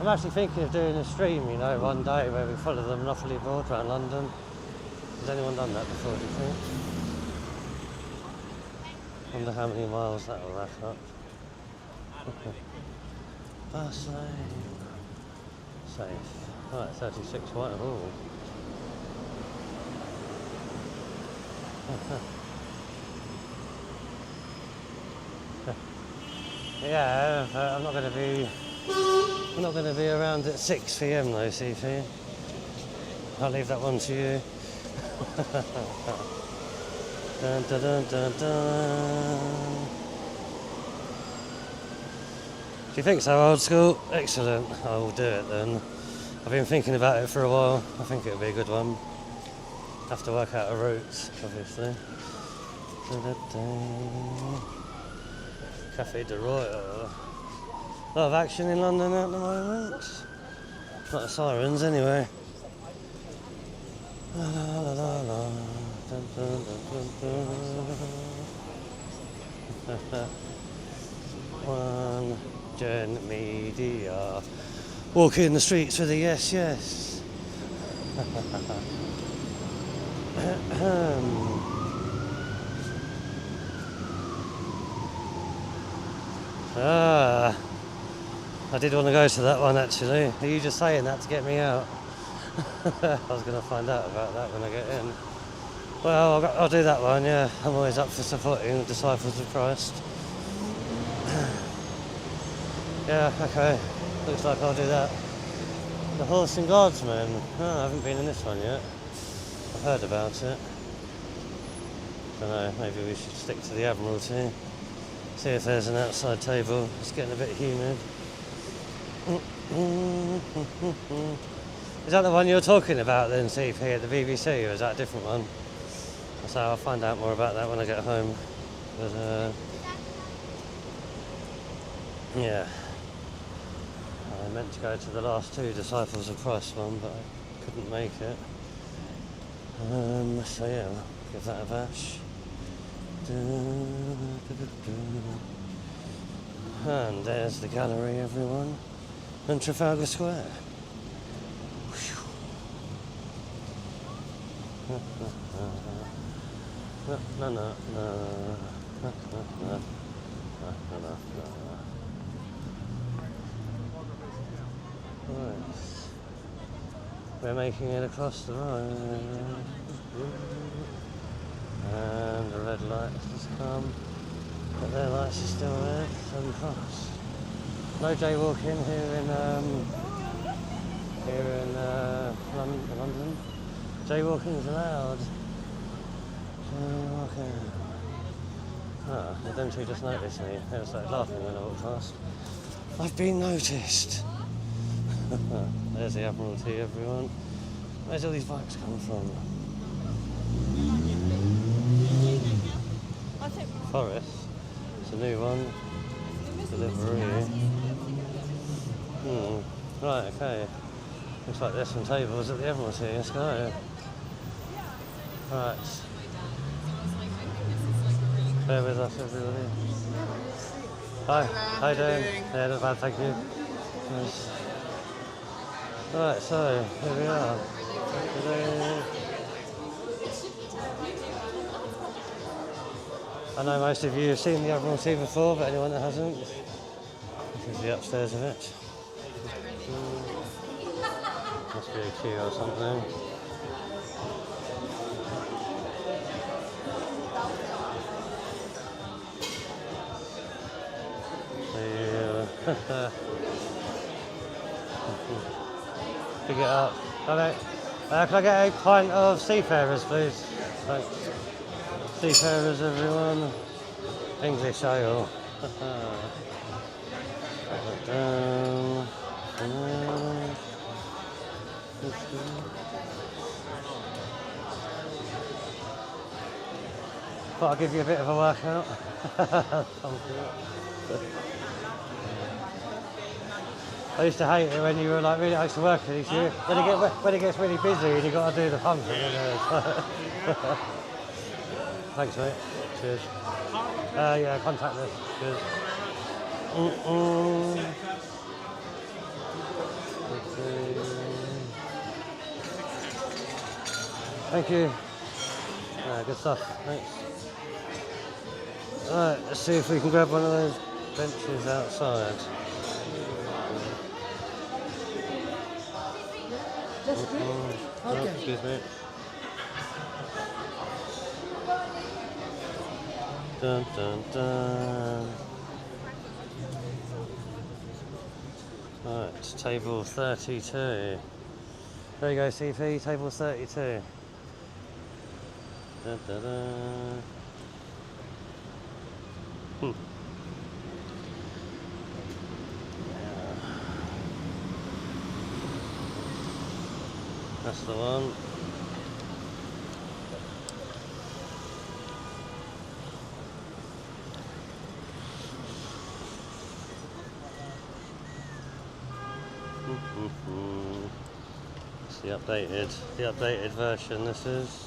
I'm actually thinking of doing a stream, you know, one day where we follow the Monopoly board around London. Has anyone done that before, do you think? Wonder how many miles that will rack up. Bus lane. Safe. Right, 36 Whitehall. Yeah, I'm not going to be around at 6 p.m. though, CP. I'll leave that one to you. Dun, dun, dun, dun, dun. Do you think so, old school? Excellent. I will do it then. I've been thinking about it for a while. I think it'll be a good one. Have to work out a route, obviously. Café de Royal. A lot of action in London at the moment. A lot of sirens anyway. La, la, la, la, la. Dun, dun, dun, dun, dun. One Gen Media. Walking the streets with a yes, yes. I did want to go to that one actually. Are you just saying that to get me out? I was going to find out about that when I get in. Well, I'll do that one, yeah. I'm always up for supporting the Disciples of Christ. Yeah, okay. Looks like I'll do that. The Horse and Guardsman. Oh, I haven't been in this one yet. I've heard about it. Don't know, maybe we should stick to the Admiralty. See if there's an outside table. It's getting a bit humid. Is that the one you're talking about then, CP, at the BBC, or is that a different one? So I'll find out more about that when I get home. But, yeah. I meant to go to the last two Disciples of Christ one, but I couldn't make it. So yeah, I'll give that a bash. And there's the gallery, everyone. And Trafalgar Square. No. Right. We're making it across the road. And the red light has come. But their lights are still red, so we cross. No jaywalking here in London. Jaywalking is allowed. Jaywalking. Ah, well, them two just noticed me. They were started laughing when I walked past. I've been noticed. There's the Admiralty, everyone. Where's all these bikes come from? Forest. It's a new one. Delivery. Right, okay. Looks like there's some tables at the Admiralty. Let's go. Right. Bear with us, everybody. Hi. How you doing? Yeah, not bad, thank you. Nice. Right, so here we are. I know most of you have seen the Admiralty before, but anyone that hasn't, this is the upstairs of it. Must be a queue or something. Pick it up. Okay. Can I get a pint of seafarers, please? Thanks. Seafarers, everyone. English ale. Thought I'd give you a bit of a workout. I used to hate it when you were like really used to work with you. When it gets really busy and you've got to do the pumping. Thanks, mate. Cheers. Yeah, contactless. Cheers. Thank you. Good stuff. Thanks. Alright, let's see if we can grab one of those benches outside. Okay. Excuse me. Dun dun dun. Right, table 32. There you go, CP, table 32. Da, da, da. That's the one. It's the updated version. This is.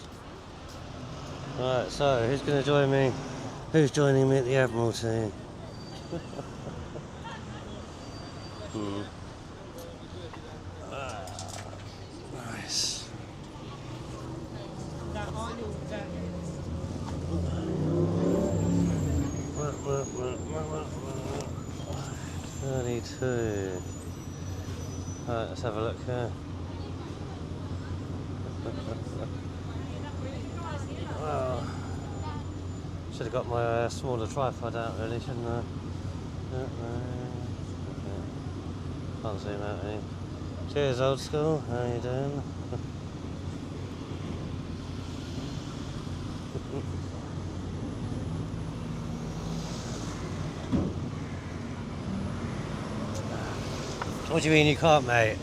Right. So who's going to join me? Who's joining me at the Admiralty? Nice. 32. Right, let's have a look here. Well, should have got my smaller tripod out really, shouldn't I? Can't zoom out any. Cheers, old school. How you doing? What do you mean you can't, mate?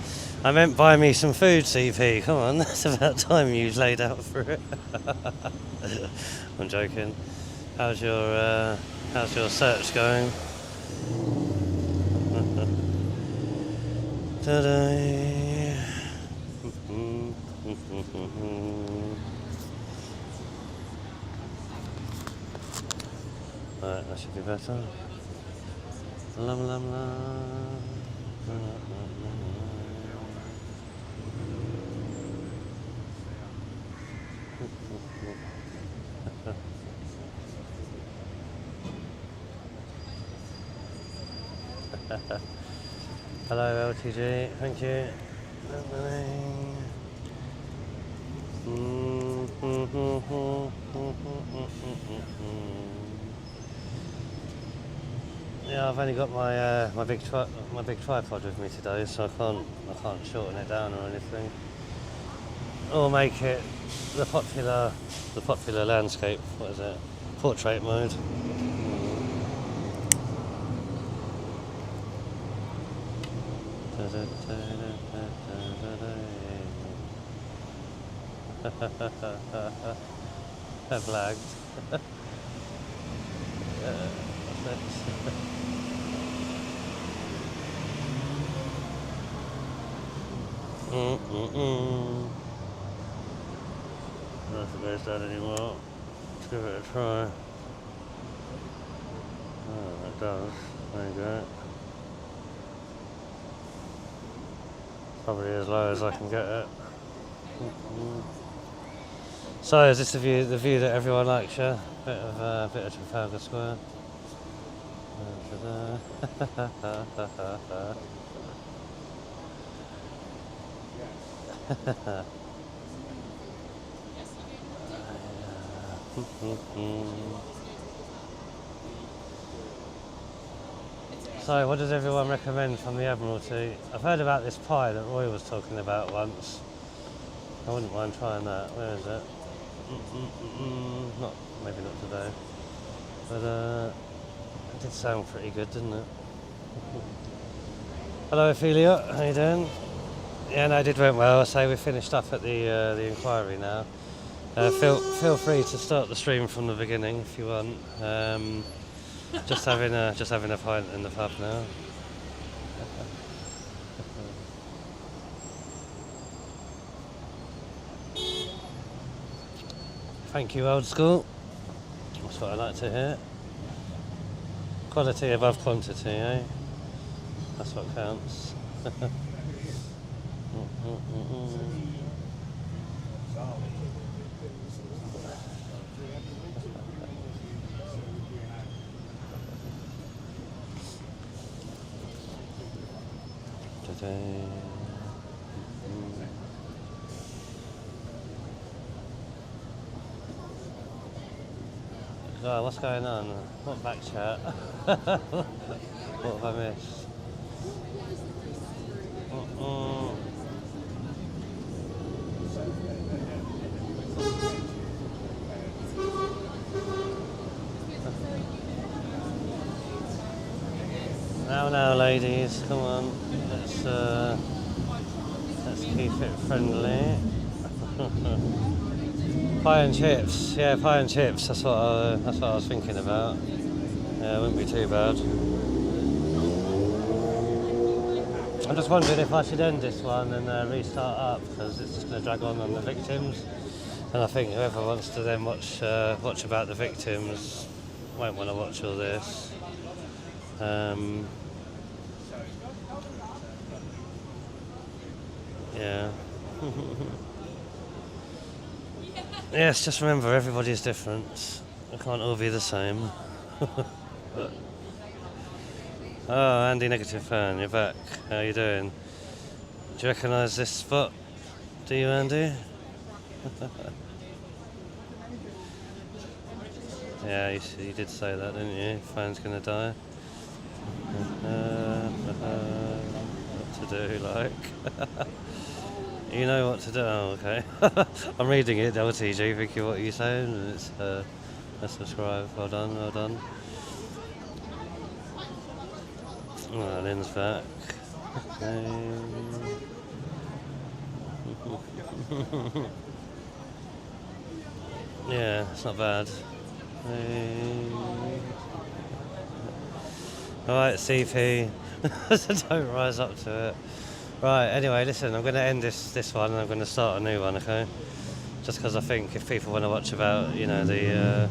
I meant buy me some food, CP. Come on, that's about time you laid out for it. I'm joking. How's your search going? Ta-da. Right, that should be better. Lum lum lum. Hello LTG, thank you. Yeah, I've only got my big tripod with me today, so I can't shorten it down or anything, or make it the popular landscape. What is it? Portrait mode. I've lagged. I don't think it goes down anymore. Let's give it a try. Oh, it does. There you go. Probably as low as I can get it. So is this the view that everyone likes? Yeah, bit of Trafalgar Square. So what does everyone recommend from the Admiralty? I've heard about this pie that Roy was talking about once. I wouldn't mind trying that. Where is it? Maybe not today. But it did sound pretty good, didn't it? Hello Ophelia, how you doing? Yeah, no, it did went well. So we finished up at the inquiry now. Feel free to start the stream from the beginning if you want. Just having a pint in the pub now. Thank you, old school. That's what I like to hear. Quality above quantity, eh? That's what counts. Oh, what's going on? What back chat? What have I missed? Now, ladies, come on. Let's keep it friendly. Pie and chips, yeah, pie and chips. That's what I was thinking about. Yeah, it wouldn't be too bad. I'm just wondering if I should end this one and restart up, because it's just going to drag on the victims. And I think whoever wants to then watch about the victims won't want to watch all this. Yeah. Yes, just remember everybody's different. We can't all be the same. Oh, Andy Negative Fan, you're back. How you doing? Do you recognise this spot? Do you, Andy? Yeah, you did say that, didn't you? Phone's gonna die. What to do, like? You know what to do. Oh, okay. I'm reading it, LTG, thinking what you're saying, and it's subscribe. Well done, well done. Oh, Lynn's back. Okay. Yeah, it's not bad. Alright, CP. Don't rise up to it. Right, anyway, listen, I'm going to end this one and I'm going to start a new one, okay? Just because I think if people want to watch about, you know, the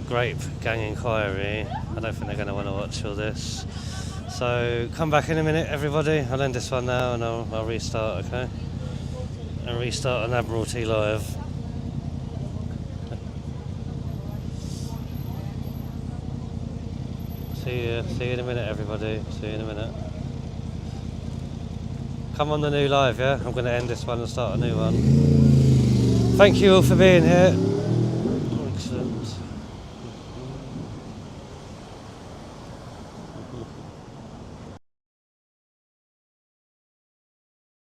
grape gang inquiry, I don't think they're going to want to watch all this. So come back in a minute, everybody. I'll end this one now and I'll restart, okay? And restart an Admiralty Live. See you in a minute, everybody. See you in a minute. Come on the new live, yeah? I'm going to end this one and start a new one. Thank you all for being here.